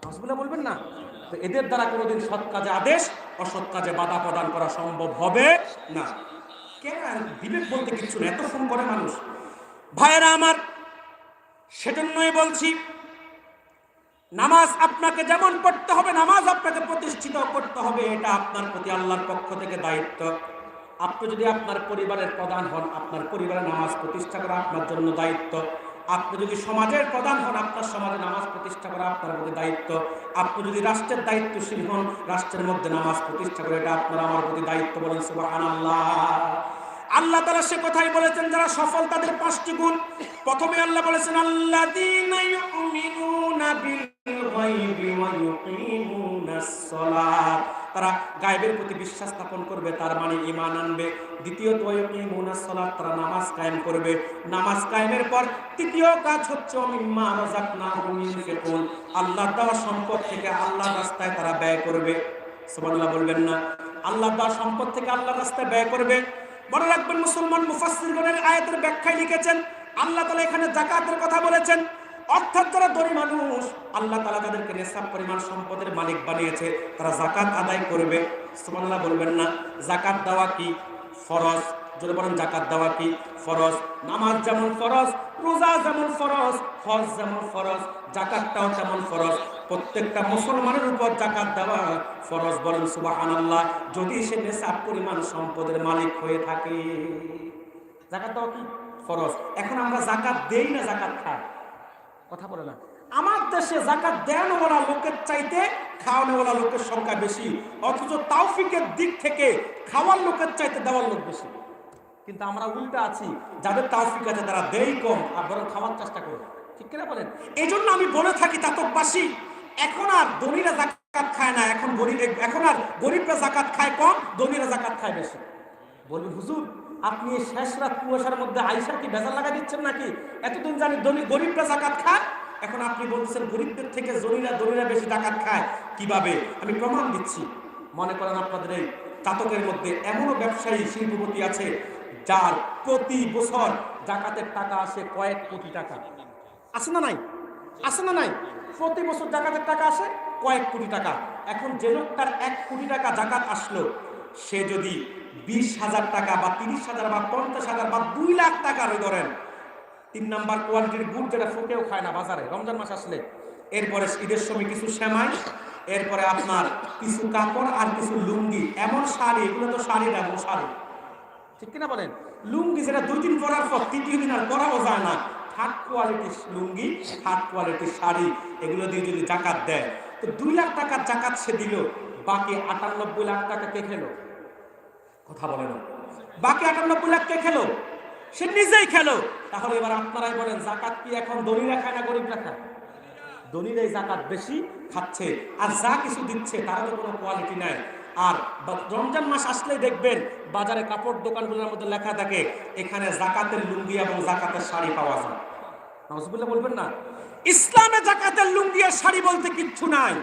নাউজুবিল্লাহ বলবেন না? তো এদের দ্বারা কোনোদিন সৎ কাজে আদেশ, অসৎ কাজে বাধা প্রদান করা সম্ভব হবে না। কেন? বিবেক বলতে কিছু না, এত ফোন করে মানুষ। ভাইয়েরা আমার, সেজন্যই বলছি, নামাজ আপনাকে যেমন পড়তে হবে, নামাজ আপনাকে প্রতিষ্ঠিত করতে হবে, এটা আপনার প্রতি আল্লাহর পক্ষ থেকে দায়িত্ব। আপনি যদি আপনার পরিবারের প্রধান হন, আপনার পরিবারে নামাজ প্রতিষ্ঠা করা আপনার জন্য দায়িত্ব। আপনি যদি সমাজের প্রধান হন, আপনার সমাজে নামাজ প্রতিষ্ঠা করা আপনার প্রতি দায়িত্ব। আপনি যদি রাষ্ট্রের দায়িত্বশীল হন, রাষ্ট্রের মধ্যে নামাজ প্রতিষ্ঠা করা এটা আপনার আমার প্রতি দায়িত্ব। বলেন সুবহানাল্লাহ। আল্লাহ তাআলা সে কথাই বলেছেন, যারা সফল তাদের 5টি গুণ। প্রথমে আল্লাহ বলেছেন, আল্লাযীনা ইউমিনুনা বিল গায়বি ওয়া ইউকিমুনাস সালাত, তারা গায়বের প্রতি বিশ্বাস স্থাপন করবে, তার মানে ঈমান আনবে। দ্বিতীয়ত ওয়া ইউকিমুনাস সালাত, তারা নামাজ কায়েম করবে। নামাজ কায়েমের পর তৃতীয় কাজ হচ্ছে মিম্মা রাযাকনাহুম ইউনফিকুন, আল্লাহর দেওয়া সম্পদ থেকে আল্লাহর রাস্তায় তারা ব্যয় করবে। সুবহানাল্লাহ বলবেন না? আল্লাহর দেওয়া সম্পদ থেকে আল্লাহর রাস্তায় ব্যয় করবে। মনে রাখবেন, মুসলমান মুফাসসিরগণের আয়াতের ব্যাখ্যায় লিখেছেন, আল্লাহ তাআলা এখানে যাকাতের কথা বলেছেন। অর্থাৎ যারা ধনী মানুষ, আল্লাহ তাআলা তাদেরকে নিসাব পরিমাণ সম্পদের মালিক বানিয়েছে, তারা যাকাত আদায় করবে। সুবহানাল্লাহ বলবেন না? যাকাত দেওয়া কি ফরজ? যদি বলেন যাকাত দেওয়া কি ফরজ? নামাজ যেমন ফরজ, রোজা যেমন ফরজ, হজ যেমন ফরজ, যাকাতটাও তেমন ফরজ। প্রত্যেকটা মুসলমানের উপর যাকাত দেওয়া ফরজ। বলেন সুবহানাল্লাহ। যদি সে নিসাব পরিমাণ সম্পদের মালিক হয়ে থাকে, যাকাত দেওয়া কি ফরজ। এখন আমরা যাকাত দেই না, যাকাত খাই। কথা বলে না? আমার দেশে যাকাত দেওয়ানোওয়ালা লোকের চাইতে খাওয়ানোওয়ালা লোকের সংখ্যা বেশি, অথচ তাওফিকের দিক থেকে খাওয়ার লোকের চাইতে দেওয়ার লোক বেশি। কিন্তু আমরা উল্টা আছি, যাদের তাওফিক আছে তারা দেই কম আর বরং খাওয়ার চেষ্টা করে। ঠিক কিনা বলেন? এই জন্য আমি বলে থাকি চাতকবাসী, এখন আর ধনীরা যাকাত খায় না, এখন আর গরিবরা যাকাত খায় কম, ধনীরা যাকাত খায় বেশি। বলবেন হুজুর, আপনি শেষ রাত কুয়াশার মধ্যে আইসা কি বেজার লাগা দিচ্ছেন নাকি? এতদিন জানি গরিবরা যাকাত খায়, এখন আপনি বলছেন গরিবদের থেকে ধনীরা বেশি যাকাত খায়। কিভাবে? আমি প্রমাণ দিচ্ছি। মনে করেন আপনাদের এই চাতকের মধ্যে এমনও ব্যবসায়ী শিল্পপতি আছে যার প্রতি বছর যাকাতের টাকা আসে কয়েক কোটি টাকা। আছে না নাই? আছে না নাই? প্রতি বছর যাকাতের টাকা আসে কয়েক কোটি টাকা। এখন যে লোকটার 1 কোটি টাকা যাকাত আসলো, সে যদি 20,000 টাকা বা 30,000 বা 50,000 বা 2 লাখ টাকার ধরেন 3 নাম্বার কোয়ালিটির বুট যেটা ফুটেও খায় না বাজারে রমজান মাস আসলে। এরপরে ঈদের সময় কিছু সেমাই, এরপরে আপনার কিছু কাপড় আর কিছু লুঙ্গি, এমন শাড়ি, এগুলো তো শাড়ি না, এমন শাড়ি, ঠিক কিনা বলেন? লুঙ্গি যেটা 2 দিন পরার পর 3য় দিন আর পরাও যায় না, থার্ড কোয়ালিটির লুঙ্গি, থার্ড কোয়ালিটির শাড়ি, এগুলো দিয়ে যদি জাকাত দেয় তো 2 লাখ টাকার জাকাত সে দিল, বাকি 98 লাখ টাকা কে খেলো? কথা বলে না। বাকি 98 লাখ কে খেলো? সে নিজেই খেলো। তাহলে এবার আপনারাই বলেন, জাকাত কি এখন ধনীরা খায় না গরিবরা খায়? ধনীরাই জাকাত বেশি খাচ্ছে, আর যা কিছু দিচ্ছে তার তো কোনো কোয়ালিটি নাই। আর রমজান মাস আসলেই দেখবেন বাজারে কাপড় দোকানগুলোর মধ্যে লেখা থাকে এখানে জাকাতের লুঙ্গি এবং জাকাতের শাড়ি পাওয়া যায়। নাউজুবিল্লাহ বলবেন না? ইসলামে জাকাতের লুঙ্গি আর শাড়ি বলতে কিচ্ছু নাই।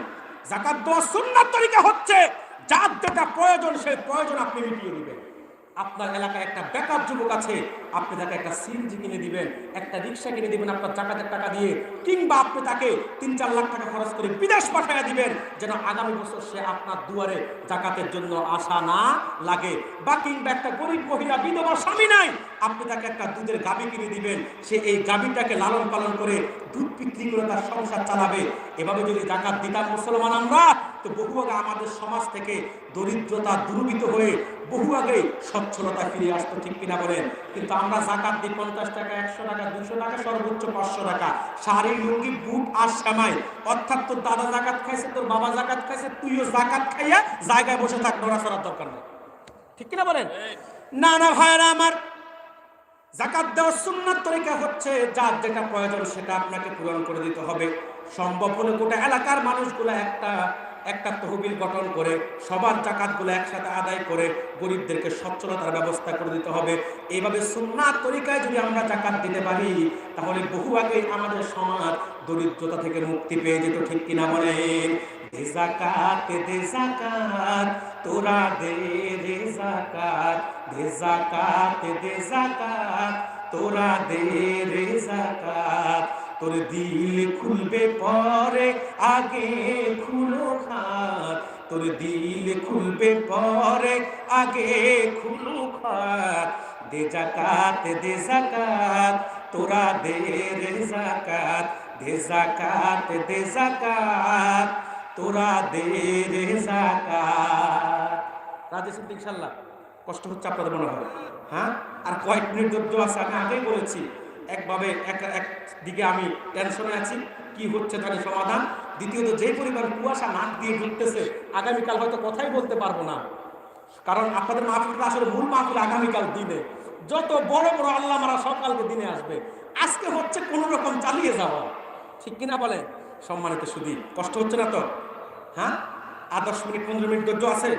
জাকাত দেওয়ার সুন্নাত তরিকা হচ্ছে যার যেটা প্রয়োজন সেই প্রয়োজন আপনি মিটিয়ে দিবেন। আপনার এলাকায় একটা বেকার যুবক আছে, আপনি তাকে একটা সিএনজি কিনে দিবেন, একটা রিক্সা কিনে দিবেন আপনার জাকাতের টাকা দিয়ে, কিংবা আপনি তাকে 3-4 লাখ টাকা খরচ করে বিদেশ পাঠিয়ে দিবেন যেন আগামী বছর সে আপনার দুয়ারে জাকাতের জন্য আশা না লাগে। বা কিংবা একটা গরিব মহিলা বিধবা স্বামী নাই, আপনি তাকে একটা দুধের গাভী কিনে দিবেন, সে এই গাভীটাকে লালন পালন করে দুধ বিক্রি করে তার সংসার চালাবে। এভাবে যদি জাকাত দিতাম মুসলমান আমরা, তো বহু আগে আমাদের সমাজ থেকে দরিদ্রতা দূরীভূত হয়ে বহু আগে সচ্ছলতা ফিরে আসতো, ঠিক কিনা বলেন? কিন্তু আমরা জাকাত দিই 50 টাকা, 100 টাকা, 200 টাকা, সর্বোচ্চ 500 টাকা, শাড়ি, লুঙ্গি, বুট আর সেমাই। অর্থাৎ তোর দাদা জাকাত খাইছে, তোর বাবা জাকাত খাইছে, তুইও জাকাত খাইয়া জায়গায় বসে থাক, নড়াচড়ার দরকার নেই, ঠিক কিনা বলেন? না না ভাইরা আমার, জাকাত দেওয়ার সুন্নাত তরিকা হচ্ছে যার যেটা প্রয়োজন সেটা আপনাকে পূরণ করে দিতে হবে। সম্ভব হলে গোটা এলাকার মানুষগুলো একটা তহবিল গঠন করে সবার জাকাতগুলো একসাথে আদায় করে গরিবদেরকে সচ্ছলতার ব্যবস্থা করে দিতে হবে। এইভাবে সুন্নাত তরিকায় যদি আমরা জাকাত দিতে পারি তাহলে বহু আগে আমাদের সমাজ দরিদ্রতা থেকে মুক্তি পেয়ে যেত, ঠিক কিনা বলেন? দে জাকাত, দে জাকাত, তোরা দে রে জাকাত, দে জাকাত, দে জাকাত, তোরা দে রে জাকাত। তোর দিল খুলবে পরে, আগে খুলো খাত। তোর দিল খুলবে পরে, আগে খুলো খাত। দে জাকাত, দে জাকাত, তোরা দে রে জাকাত, দে জাকাত, দে জাকাত, তোরা দে রে জাকাত। রাজি আছেন ইনশাআল্লাহ? কষ্ট হচ্ছে আপনাদের মনে হয়? হ্যাঁ, আর কয়েক মিনিট ধৈর্য আছে। আমি আগেই বলেছি একভাবে একদিকে আমি টেনশনে আছি কি হচ্ছে তার সমাধান, দ্বিতীয়ত যে পরিমাণ কুয়াশা নাক দিয়ে ঢুকতেছে আগামীকাল হয়তো কথাই বলতে পারবো না। কারণ আপনাদের মাহফিলটা আসলে মূল মাহফিল আগামীকাল দিনে, যত বড় বড় আল্লাহ মারা সকালকে দিনে আসবে, আজকে হচ্ছে কোন রকম চালিয়ে যাওয়া, ঠিক কিনা বলে? সম্মানিত সুধী, কষ্ট হচ্ছে না তো? হ্যাঁ, আর 10 মিনিট 15 মিনিট ধৈর্য আছে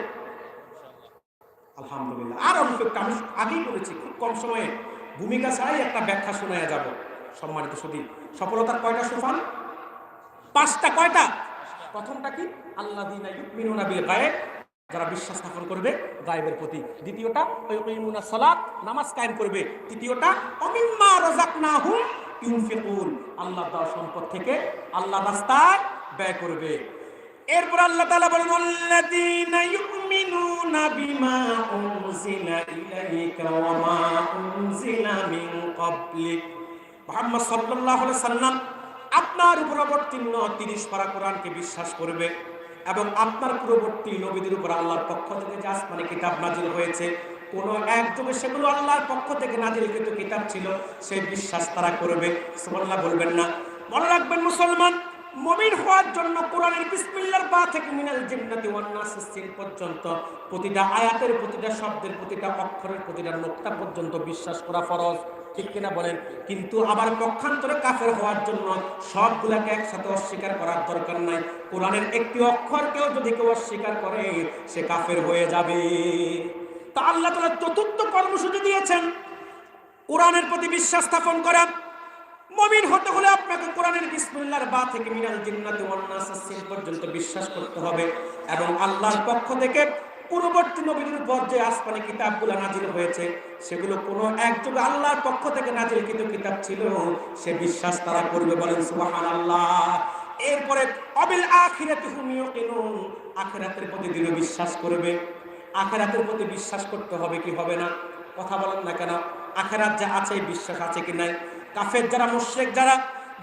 আলহামদুলিল্লাহ। আর আমি আগেই বলেছি খুব কম সময়ে ভূমিকা ছাড়াই একটা ব্যাখ্যা শোনায়া যাব। সম্মানিত সুধী, সফলতার কয়টা সোপান? 5টা। কয়টা? প্রথমটা কি? আল্লাযীনা ইউমিনুনা বিল গায়ব, যারা বিশ্বাস স্থাপন করবে গায়েবের প্রতি। দ্বিতীয়টা ওয়াকিমুনাস সালাত, নামাজ কায়েম করবে। তৃতীয়টা ওমিম্মা রাযাকনাহুম ইউনফিকুন, আল্লাহর দেওয়া সম্পদ থেকে আল্লাহর রাস্তায় ব্যয় করবে। এরপর আল্লাহ তাআলা বলেন আল্লাযীনা ইউমিনুনা বিমা উনজিলা ইলাইকা ওয়া মা উনজিলা মিন ক্বাবলিক। মুহাম্মদ সাল্লাল্লাহু আলাইহি সাল্লাম আপনার উপর অবতীর্ণ 30 পারা কোরআনকে বিশ্বাস করবে এবং আপনার পূর্ববর্তী নবীদের উপর আল্লাহর পক্ষ থেকে যে আসমানি কিতাব নাজিল হয়েছে, কোন এক যুগে সেগুলো আল্লাহর পক্ষ থেকে নাজিলকৃত কিতাব ছিল, সেই বিশ্বাস তারা করবে। সুবহানাল্লাহ বলবেন না? মনে রাখবেন মুসলমান, মুমিন হওয়ার জন্য কোরআনের বিসমিল্লাহর বা থেকে মিনাল জিন্নাতি ওয়ান নাসিস সিন পর্যন্ত প্রতিটা আয়াতের, প্রতিটা শব্দের, প্রতিটা অক্ষরের, প্রতিটা নোক্তা পর্যন্ত বিশ্বাস করা ফরজ, ঠিক কিনা বলেন? কিন্তু আবার পক্ষান্তরে কাফের হওয়ার জন্য সবগুলাকে একসাথে অস্বীকার করার দরকার নাই। কোরআনের একটি অক্ষরকেও যদি কেউ অস্বীকার করে সে কাফের হয়ে যাবে। তা আল্লাহ তাআলা চতুর্থ কর্মসূচি দিয়েছেন কোরআনের প্রতি বিশ্বাস স্থাপন করা। মুমিন হতে হলে আপনাকে কোরআনের বিসমিল্লাহর বা থেকে মিনাল জিন্নাতি ওয়ান নাসিস সিন পর্যন্ত বিশ্বাস করতে হবে এবং আল্লাহর পক্ষ থেকে পূর্ববর্তী নবীদের উপর যে আসমানি কিতাবগুলো নাজিল হয়েছে সেগুলো কোনো এক যুগে আল্লাহর পক্ষ থেকে নাজিলকৃত কিতাব ছিল, সে বিশ্বাস তারা করবে। বলেন সুবহানাল্লাহ। এরপরে অবিল আখিরাতি হুম ইউকিনুন, আখিরাতের প্রতি দৃঢ় বিশ্বাস করবে। আখিরাতের প্রতি বিশ্বাস করতে হবে কি হবে না? কথা বলেন না কেন? আখিরাত যে আছে বিশ্বাস আছে কি নাই? কাফের যারা, মুশরিক যারা,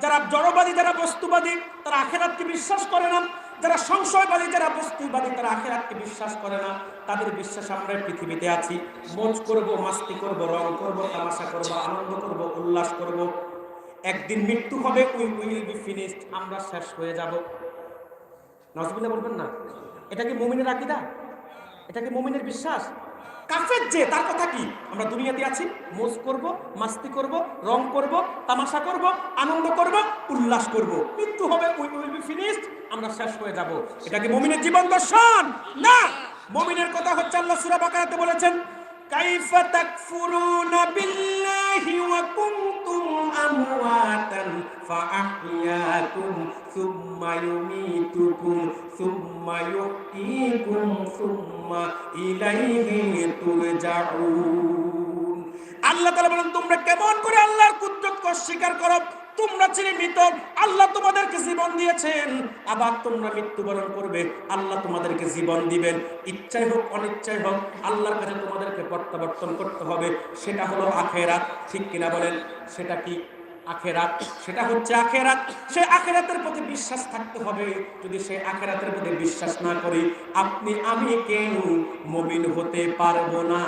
যারা জড়বাদী, যারা বস্তুবাদী, তারা আখিরাতকে বিশ্বাস করে না। যারা সংশয়বাদী, যারা বস্তুবাদী, তারা আখিরাতকে বিশ্বাস করে না। তাদের বিশ্বাস আমরা পৃথিবীতে আছি, মজ করব, মাস্তি করব, রং করব, তামাশা করব, আনন্দ করব, উল্লাস করব। একদিন মৃত্যু হবে, উই উইল বি ফিনিশড, আমরা শেষ হয়ে যাব। নাউজুবিল্লাহ বলবেন না? এটা কি মুমিনের আকীদা? এটা কি মুমিনের বিশ্বাস? কাফের যে, তার কথা কি? আমরা দুনিয়াতে আছি, মজ করব, মাস্তি করব, রং করব, তামাশা করব, আনন্দ করব, উল্লাস করব। মৃত্যু হবে, উই উইল বি ফিনিশড, আমরা শেষ হয়ে যাব। এটা কি মুমিনের জীবন দর্শন? না। মুমিনের কথা হচ্ছে, আল্লাহ সূরা বাকারাতে বলেছেন, কাইফা তাকফুরুনা বিল্লাহি ওয়া কুনতুম আমওয়াতান ফাআহইয়াকুম সুম্মা ইউমীতুকুম সুম্মা ইউহয়ীকুম সুম্মা ইলাইহি তুরজাউন। আল্লাহ তাআলা বলেন, তোমরা কেমন করে আল্লাহর কুদরতকে অস্বীকার করো? তোমরা ছিলে মৃত, আল্লাহ তোমাদেরকে জীবন দিয়েছেন, আবার তোমরা মৃত্যুবরণ করবে, আল্লাহ তোমাদেরকে জীবন দিবেন। ইচ্ছাই হোক অনিচ্ছাই হোক, আল্লাহর কাছে তোমাদেরকে প্রত্যাবর্তন করতে হবে। সেটা হলো আখিরাত। ঠিক কিনা বলেন? সেটা কি আখিরাত? সেটা হচ্ছে আখিরাত। সেই আখিরাতের প্রতি বিশ্বাস থাকতে হবে। যদি সেই আখিরাতের প্রতি বিশ্বাস না করি, আপনি আমি কেউ মুমিন হতে পারবো না।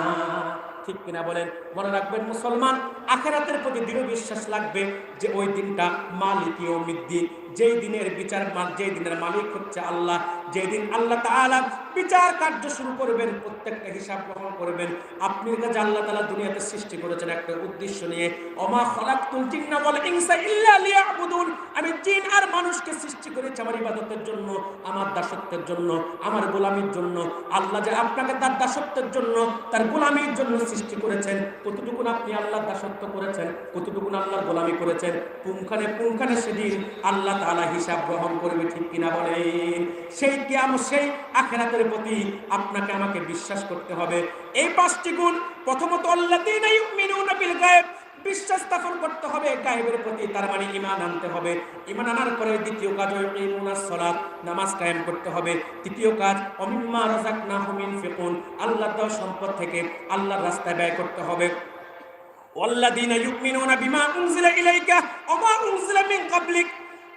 ঠিক কিনা বলেন? মনে রাখবেন মুসলমান, আখিরাতের প্রতি দৃঢ় বিশ্বাস লাগবে যে ওই দিনটা মালিক ইয়াউমিদ্দিন, যেই দিনের বিচার, যেই দিনের মালিক হচ্ছে আল্লাহ, যেই দিন আল্লাহ তাআলা বিচার কার্য শুরু করবেন, প্রত্যেকটা হিসাব গ্রহণ করবেন। আপনি যে আল্লাহ তাআলা দুনিয়াতে সৃষ্টি করেছেন একটা উদ্দেশ্য নিয়ে, ওমা খালাকতুল জিন্না ওয়াল ইনসা ইল্লা লিয়াবুদুন, আমি জিন আর মানুষকে সৃষ্টি করেছি আমার ইবাদতের জন্য, আমার দাসত্বের জন্য, আমার গোলামির জন্য। আল্লাহ যে আপনাকে তার দাসত্বের জন্য, তার গোলামির জন্য সৃষ্টি করেছেন, কতটুকু আপনি আল্লাহর দাসত্ব করেছেন, কতটুকু আল্লাহর গোলামি করেছেন, পুঙ্খানে সেদিন আল্লাহ তাআলা হিসাব গ্রহণ করবে। ঠিক কিনা বলেন? সেই কিয়ামত, সেই আখিরাতের প্রতি আপনাকে আমাকে বিশ্বাস করতে হবে। এই 5টি গুণ, প্রথমত আল্লাযীনা ইউমিনুনা বিল গায়ব, বিশ্বাস স্থাপন করতে হবে গায়বের প্রতি, তার মানে ঈমান আনতে হবে। ঈমান আনার পরে দ্বিতীয় কাজ ইকিমুনাস সালাত, নামাজ কায়েম করতে হবে। তৃতীয় কাজ ওমিম্মা রাযাকনাহুম ইনফিকুন, আল্লাহর দেওয়া সম্পদ থেকে আল্লাহর রাস্তায় ব্যয় করতে হবে। ওয়াল্লাযীনা ইউমিনুনা বিমা উনজিলা ইলাইকা ওয়া মা উনজিলা মিন ক্বাবলিক,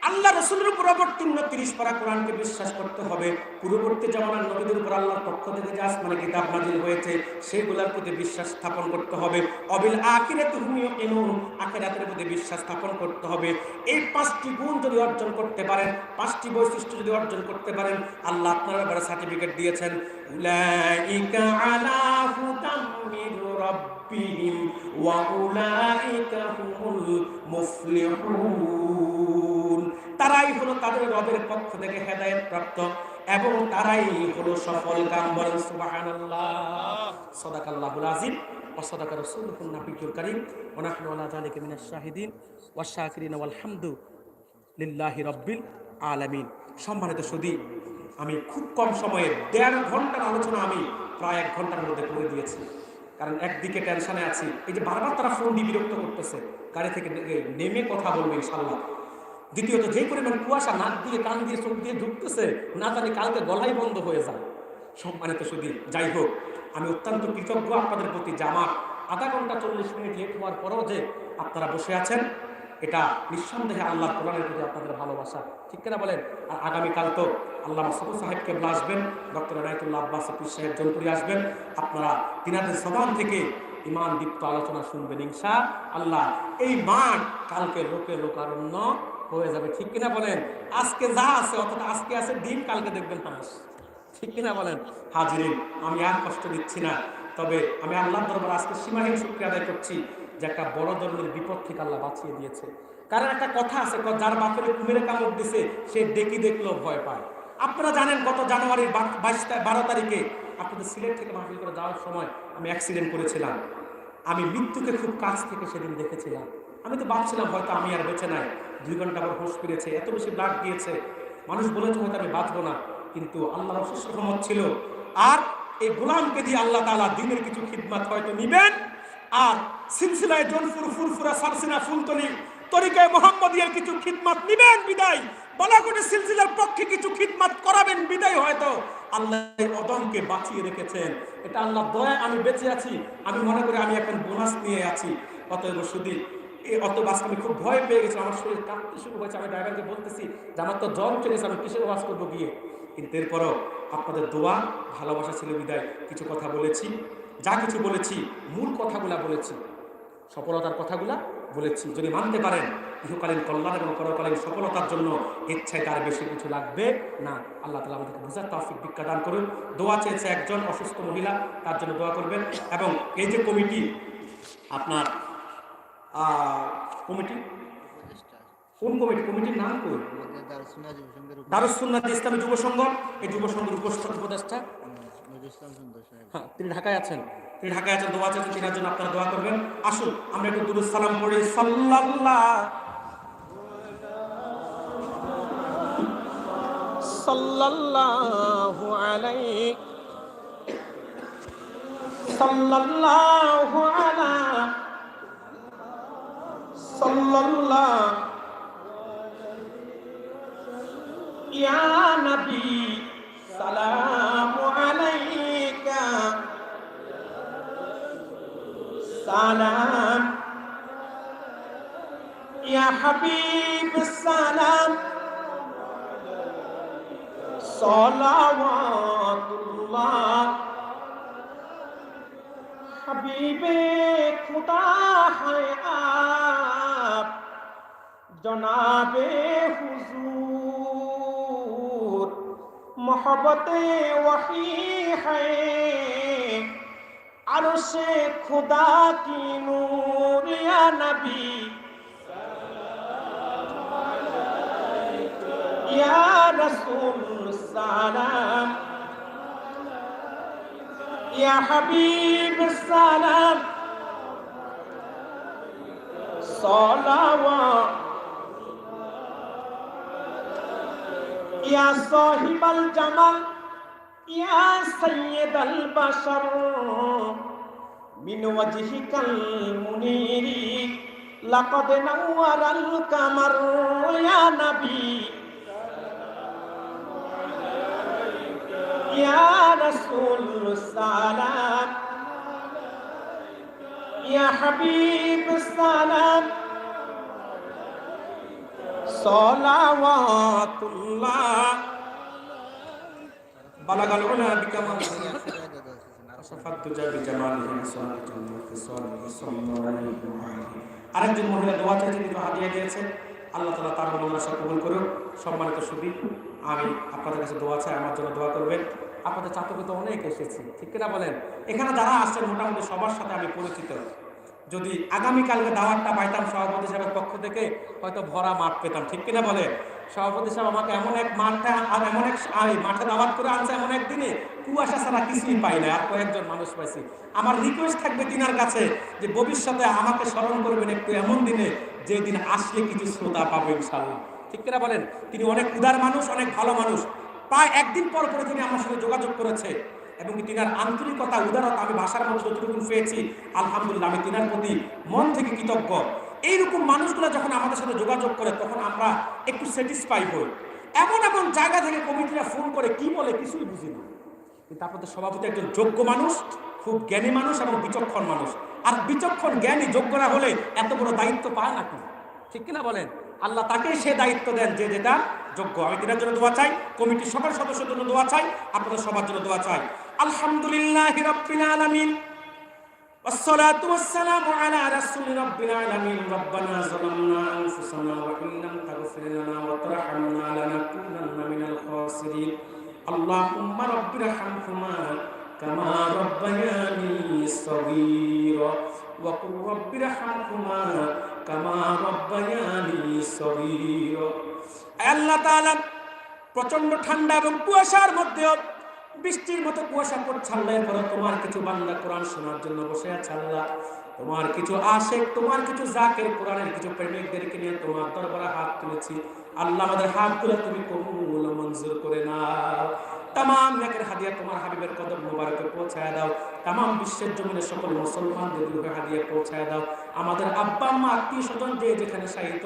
আল্লাহ রাসূলের উপর অবতীর্ণ 30 পারা কোরআনকে বিশ্বাস করতে হবে। পূর্ববর্তী জামানার নবীদের উপর আল্লাহর পক্ষ থেকে যে আসমানে কিতাব নাযিল হয়েছে, সেগুলোর প্রতি বিশ্বাস স্থাপন করতে হবে। অবিল আখিরাতি হুম ইউকিনুন, আখিরাতের প্রতি বিশ্বাস স্থাপন করতে হবে। এই 5টি গুণ যদি অর্জন করতে পারেন, 5টি বৈশিষ্ট্য যদি অর্জন করতে পারেন, আল্লাহ আপনার ব্যাপারে সার্টিফিকেট দিয়েছেন, উলাইকা আলা হুদাম মির রাব্বিহিম ওয়া উলাইকা হুমুল মুফলিহুন। তারাই হলো তাদের রবের পক্ষ থেকে হেদায়েত প্রাপ্ত এবং তারাই হলো সফল কাম। বলেন সুবহানাল্লাহ। সাদাকাল্লাহুল আযীম ওয়া সাদাকা রাসূলুহুন নাবিয়্যুল কারীম ওয়া নাহনু আলা যালিকা মিনাশ শাহিদিন ওয়াশ শাকিরিন ওয়াল হামদু লিল্লাহি রাব্বিল আলামিন। সম্মানিত সুধী, আমি খুব কম সময়ে 1.5 ঘন্টার আলোচনা আমি প্রায় 1 ঘন্টার মধ্যে করে দিয়েছি। কারণ একদিকে টেনশনে আছি, এই যে বারবার তারা ফোন দিয়ে বিরক্ত করতেছে, গাড়ি থেকে নেমে কথা বলবে ইনশাআল্লাহ। দ্বিতীয়ত, যে পরিমাণ কুয়াশা নাক দিয়ে, কান দিয়ে, চোখ দিয়ে ঢুকতেছে, না জানি কালকে গলাই বন্ধ হয়ে যায়। সম্মানিত সুধী, যাই হোক, আমি অত্যন্ত কৃতজ্ঞ আপনাদের প্রতি যে আমার আধা ঘন্টা 40 মিনিট লেট হওয়ার পরও যে আপনারা বসে আছেন, এটা নিঃসন্দেহে আল্লাহর কোরআনের প্রতি আপনাদের ভালোবাসা। ঠিক কিনা বলেন? আর আগামীকাল তো আল্লাহ মাসুদ সাহেব কেবলা আসবেন, ডক্টর এনায়েতুল্লাহ আব্বাস পীর সাহেব জনপুরি আসবেন। আপনারা তিনাদের জবান থেকে ঈমান দীপ্ত আলোচনা শুনবেন ইনশাআল্লাহ। এই মাঠ কালকে লোকারণ্য হয়ে যাবে। ঠিক কিনা বলেন? আজকে যা আছে, অর্থাৎ আজকে আছে দিন, কালকে দেখবেন হাঁস। ঠিক কিনা বলেন? হাজিরিন, আমি আর কষ্ট দিচ্ছি না, তবে আমি আল্লাহর দরবারে আজকে সীমাহীন শুকরিয়া আদায় করছি যে একটা বড় ধরনের বিপদ থেকে আল্লাহ বাঁচিয়ে দিয়েছে। কারণ একটা কথা আছে, যার বাপের কুমিরে কামড় দিছে সে ডেকি দেখলেও ভয় পায়। আপনারা জানেন, গত জানুয়ারির 12 তারিখে আপনাদের সিলেট থেকে মাহফিল করে যাওয়ার সময় আমি অ্যাক্সিডেন্ট করেছিলাম। আমি মৃত্যুকে খুব কাছ থেকে সেদিন দেখেছিলাম। আমি তো ভাবছিলাম হয়তো আমি আর বেঁচে নাই। 2 ঘন্টা পর হোশ ফিরেছে, এত বেশি ব্লাড দিয়েছে, মানুষ বলেছে হয়তো আমি বাঁচবো না, কিন্তু আল্লাহর অশেষ রহমত ছিল। আর এই গোলামকে দিয়ে আল্লাহ তাআলা দিনের কিছু খিদমত হয়তো নিবেন, আর সিলসিলায় জনপুর, ফুরফুরা, সারসিনা, ফুলতলি, তরিকায় মোহাম্মদিয়ার কিছু খিদমত নিবেন বিদায়, বালাকোটের সিলসিলার পক্ষে কিছু খিদমত করাবেন বিদায়। হয়তো আল্লাহ অদমকে বাঁচিয়ে রেখেছেন, এটা আল্লাহর দয়ায় আমি বেঁচে আছি। আমি মনে করি আমি এখন বোনাস নিয়ে আছি। অতএব শুধু অত বাস আমি খুব ভয় পেয়ে গেছি, আমার শরীর কাঁপতে শুরু হয়েছে। আমি ড্রাইভারকে বলতেছি যে আমার তো জ্বর চলে গেছে, আমি কিসের ওয়াজ করবো গিয়ে। কিন্তু এরপরও আপনাদের দোয়া ভালোবাসা ছিল বিদায় কিছু কথা বলেছি, যা কিছু বলেছি মূল কথাগুলা বলেছি, সফলতার কথাগুলা বলেছি। যদি মানতে পারেন ইহকালীন কল্যাণ এবং পরকালীন সফলতার জন্য ইচ্ছায় তার বেশি কিছু লাগবে না। আল্লাহ তাআলা আমাদেরকে বুঝার তৌফিক ভিক্ষা দান করুন। দোয়া চেয়েছে একজন অসুস্থ মহিলা, তার জন্য দোয়া করবেন। এবং এই যে কমিটি, আপনার কমিটি কোন কমিটি, কমিটির নাম কই? দারুস সুন্নাত ইসলামী যুব সংঘ। এই যুব সংঘের উপদেষ্টা, হ্যাঁ, তিনি ঢাকায় আছেন। তিনি ঢাকায় আছেন, দোয়া চাচ্ছেন, তিনার জন্য আপনারা দোয়া করবেন। আসুন আমরা একটু দুরূদ সালাম পড়ি। সাল্লাল্লাহু আলাইহি সাল্লাল্লাহু আলা সাল্লাল্লাহু ইয়া নবী সালামু আলাইকা সালাম ইয়া হাবিব সালাম সালাওয়াতুল্লাহ हबीबे खुदा है आप जनाबे हुजूर मोहब्बते वही है अर्शे खुदा की नूर या नबी या रसूल सलाम या हबीब सलाम सलावत या साहिबल जमाल या सय्यदल बशर मिन वजहिकल मुनीरी लक़द नव्वरल कमर या नबी या रसूल सलाम या हबीब सलाम सलावातुल्लाह बलगल उला बिकमालिही सफत तुजा बिजमालिही सल्लल्लाहु अलैहि वसल्लम। আরেকজন মহিলা দোয়া চাইছে, কিন্তু হাদিয়া দিয়েছে। আল্লাহ তাআলা তার মনোবাসা কবুল করুন। সম্মানিত সুধী, আমি আপনাদের কাছে দোয়া চাই, আমার জন্য দোয়া করবেন। আপনাদের চাতুকে তো অনেক এসেছি, ঠিক কিনা বলেন? এখানে যারা আসছেন মোটামুটি সবার সাথে আমি পরিচিত। যদি আগামীকালকে দাওয়াতটা পাইতাম সভাপতি সাহেবের পক্ষ থেকে, হয়তো ভরা মাঠ পেতাম, ঠিক কিনা বলে? সভাপতি সাহেব আমাকে এমন এক মাঠে আর এমন এক মাঠে দাওয়াত করে আনছে, এমন একদিনে কুয়াশা ছাড়া কিছুই পাই না, আর কয়েকজন মানুষ পাইছি। আমার রিকোয়েস্ট থাকবে তিনার কাছে যে ভবিষ্যতে আমাকে স্মরণ করবেন একটু এমন দিনে, যে দিন আসলে কিছু শ্রোতা পাবে ইনশাআল্লাহ, ঠিক কিনা বলেন? তিনি অনেক উদার মানুষ, অনেক ভালো মানুষ। প্রায় একদিন পর পরে তিনি আমার সাথে যোগাযোগ করেছে, এবং তিনার আন্তরিকতা, উদারতা আমি ভাষার মধ্যে যতটুকু পেয়েছি, আলহামদুলিল্লাহ আমি তিনার প্রতি মন থেকে কৃতজ্ঞ। এইরকম মানুষগুলো যখন আমাদের সাথে যোগাযোগ করে, তখন আমরা একটু স্যাটিসফাই হই। এমন এমন জায়গা থেকে কমিটিরা ফোন করে কি বলে কিছুই বুঝি না, কিন্তু আপনাদের সভাপতি একজন যোগ্য মানুষ, খুব জ্ঞানী মানুষ এবং বিচক্ষণ মানুষ। আর বিচক্ষণ জ্ঞানী যোগ্যরা হলে এত বড় দায়িত্ব পায় না, ঠিক কিনা বলেন? আল্লাহ তাকে সে দায়িত্ব দেন যে যেটা যোগ্য। আমি তিনার জন্য দোয়া চাই, কমিটির সকল সদস্যদের জন্য দোয়া চাই, আপনাদের সবার জন্য দোয়া চাই। আলহামদুলিল্লাহি রাব্বিল আলামিন والصلاة والسلام على رسول رب العالمين ربنا ظلمنا أنفسنا وإن لم تغفر لنا وترحمنا لنكونن من الخاسرين اللهم رب ارحمهما كما ربياني صغيرا وقل رب ارحمهما كما ربياني صغيرا। আল্লাহ তাআলা প্রচন্ড ঠান্ডা এবং কুয়াশার মধ্যে, বৃষ্টির মতো কুয়াশা পড়ছে আল্লাহ, এরপরে তোমার কিছু বান্দা কোরআন শোনার জন্য বসে আছে আল্লাহ। তোমার কিছু আশিক, তোমার কিছু জাকির, কোরআনের কিছু প্রেমিকদেরকে নিয়ে তোমার দরবারে হাত তুলেছি আল্লাহ। আমাদের হাতগুলো তুমি কবুল মঞ্জুর করে নাও। तमाम नेकेर हादिया तुम्हार हाबिबेर कदम मुबारके पहुँचाया दाओ। तमाम विश्वेर जमिने सकल मुसलमानदेर रूहे हादिया पहुँचाया दाओ। आमादेर आब्बा आम्मा आत्मीय स्वजन जे जेखाने शायित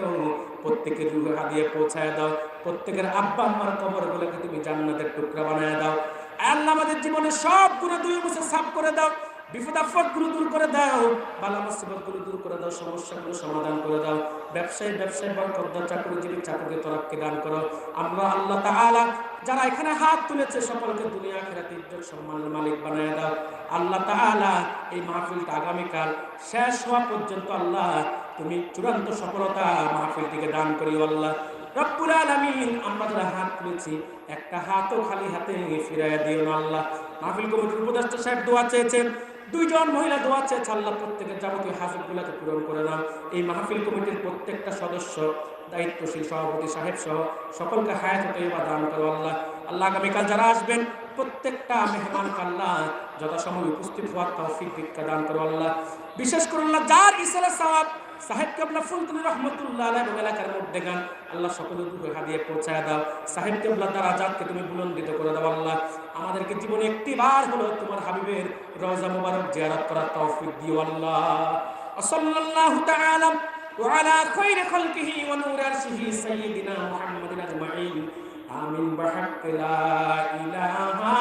प्रत्येकेर रूहे हादिया पहुँचाया दाओ। प्रत्येकेर आब्बा आम्मार कबरगुलोके तुमि जान्नातेर टुकरा बानाया दाओ। आल्लाह आमादेर जीवने सब गुनाह धुए मुছে साफ करे दाओ। বিপদ আপদগুলো দূর করে দাও, বালা মুসিবতগুলো দূর করে দাও, সমস্যাগুলো সমাধান করে দাও। ব্যবসায়ী বরকত দাও, চাকরিজীবী চাকরিতে তরক্কি দান করো। আমরা আল্লাহ তাআলা যারা এখানে হাত তুলেছে সকলকে দুনিয়া আখিরাতে ইজ্জত সম্মানের মালিক বানায় দাও। আল্লাহ তাআলা এই মাহফিলটা আগামীকাল শেষ হওয়া পর্যন্ত আল্লাহ তুমি চূড়ান্ত সফলতা মাহফিলটিকে দান করিও আল্লাহ রব্বুল আলামিন। আমরা যারা হাত তুলেছি একটা হাতও খালি হাতে ফিরাইয়া দিও না আল্লাহ। মাহফিল কমিটির উপদেষ্টা সাহেব দোয়া চেয়েছেন, দুইজন মহিলা দোয়া চেয়েছে, আল্লাহ প্রত্যেকের যাবতীয় হাজতগুলোকে পূরণ করে দাও। এই মাহফিল কমিটির প্রত্যেকটা সদস্য, দায়িত্বশীল সভাপতি সাহেব সহ সকলকে হায়াত তৈয়বা দান করো আল্লাহ। আল্লাহ আগামীকাল যারা আসবেন প্রত্যেকটা মেহমানকে আল্লাহ যথাসময় উপস্থিত হওয়ার তৌফিক ভিক্ষা দান করো আল্লাহ। বিশেষ করে আল্লাহ যার ইসরা সাওয়াব সাহেব কেবলা ফুলতুলি রহমতুল্লাহ আলাইহি এবং এলাকার মধ্যে গান আল্লাহ সকলের দুঃখে হাদিয়ে পৌঁছায় দাও। সাহেব কেবলা তার আজাদকে তুমি বুলন্দিত করে দাও আল্লাহ। আমাদেরকে জীবনে একটি বার হলো তোমার হাবিবের রওজা মুবারক জিয়ারত করার তৌফিক দিও আল্লাহ। সাল্লাল্লাহু তাআলা ওয়া আলা খায়রি খালকিহি ওয়া নূরি আরশিহি সাইয়্যিদিনা মুহাম্মাদিন আজমাইন আমিন বিহাক্কি লা ইলাহা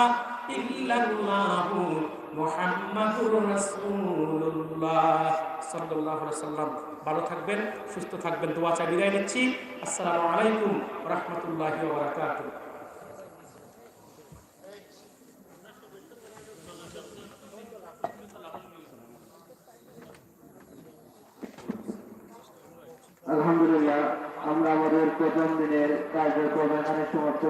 ইল্লাল্লাহু মুহাম্মাদুর রাসূলুল্লাহ সাল্লাল্লাহু আলাইহি ওয়াসাল্লাম। ভালো থাকবেন, সুস্থ থাকবেন, দোয়া চাই বিদায় নিচ্ছি। আসসালামু আলাইকুম ওয়া রাহমাতুল্লাহি ওয়া বারাকাতুহু। আলহামদুলিল্লাহ, আমরা আমাদের প্রথম দিনের কার্যক্রম এখানে সমাপ্ত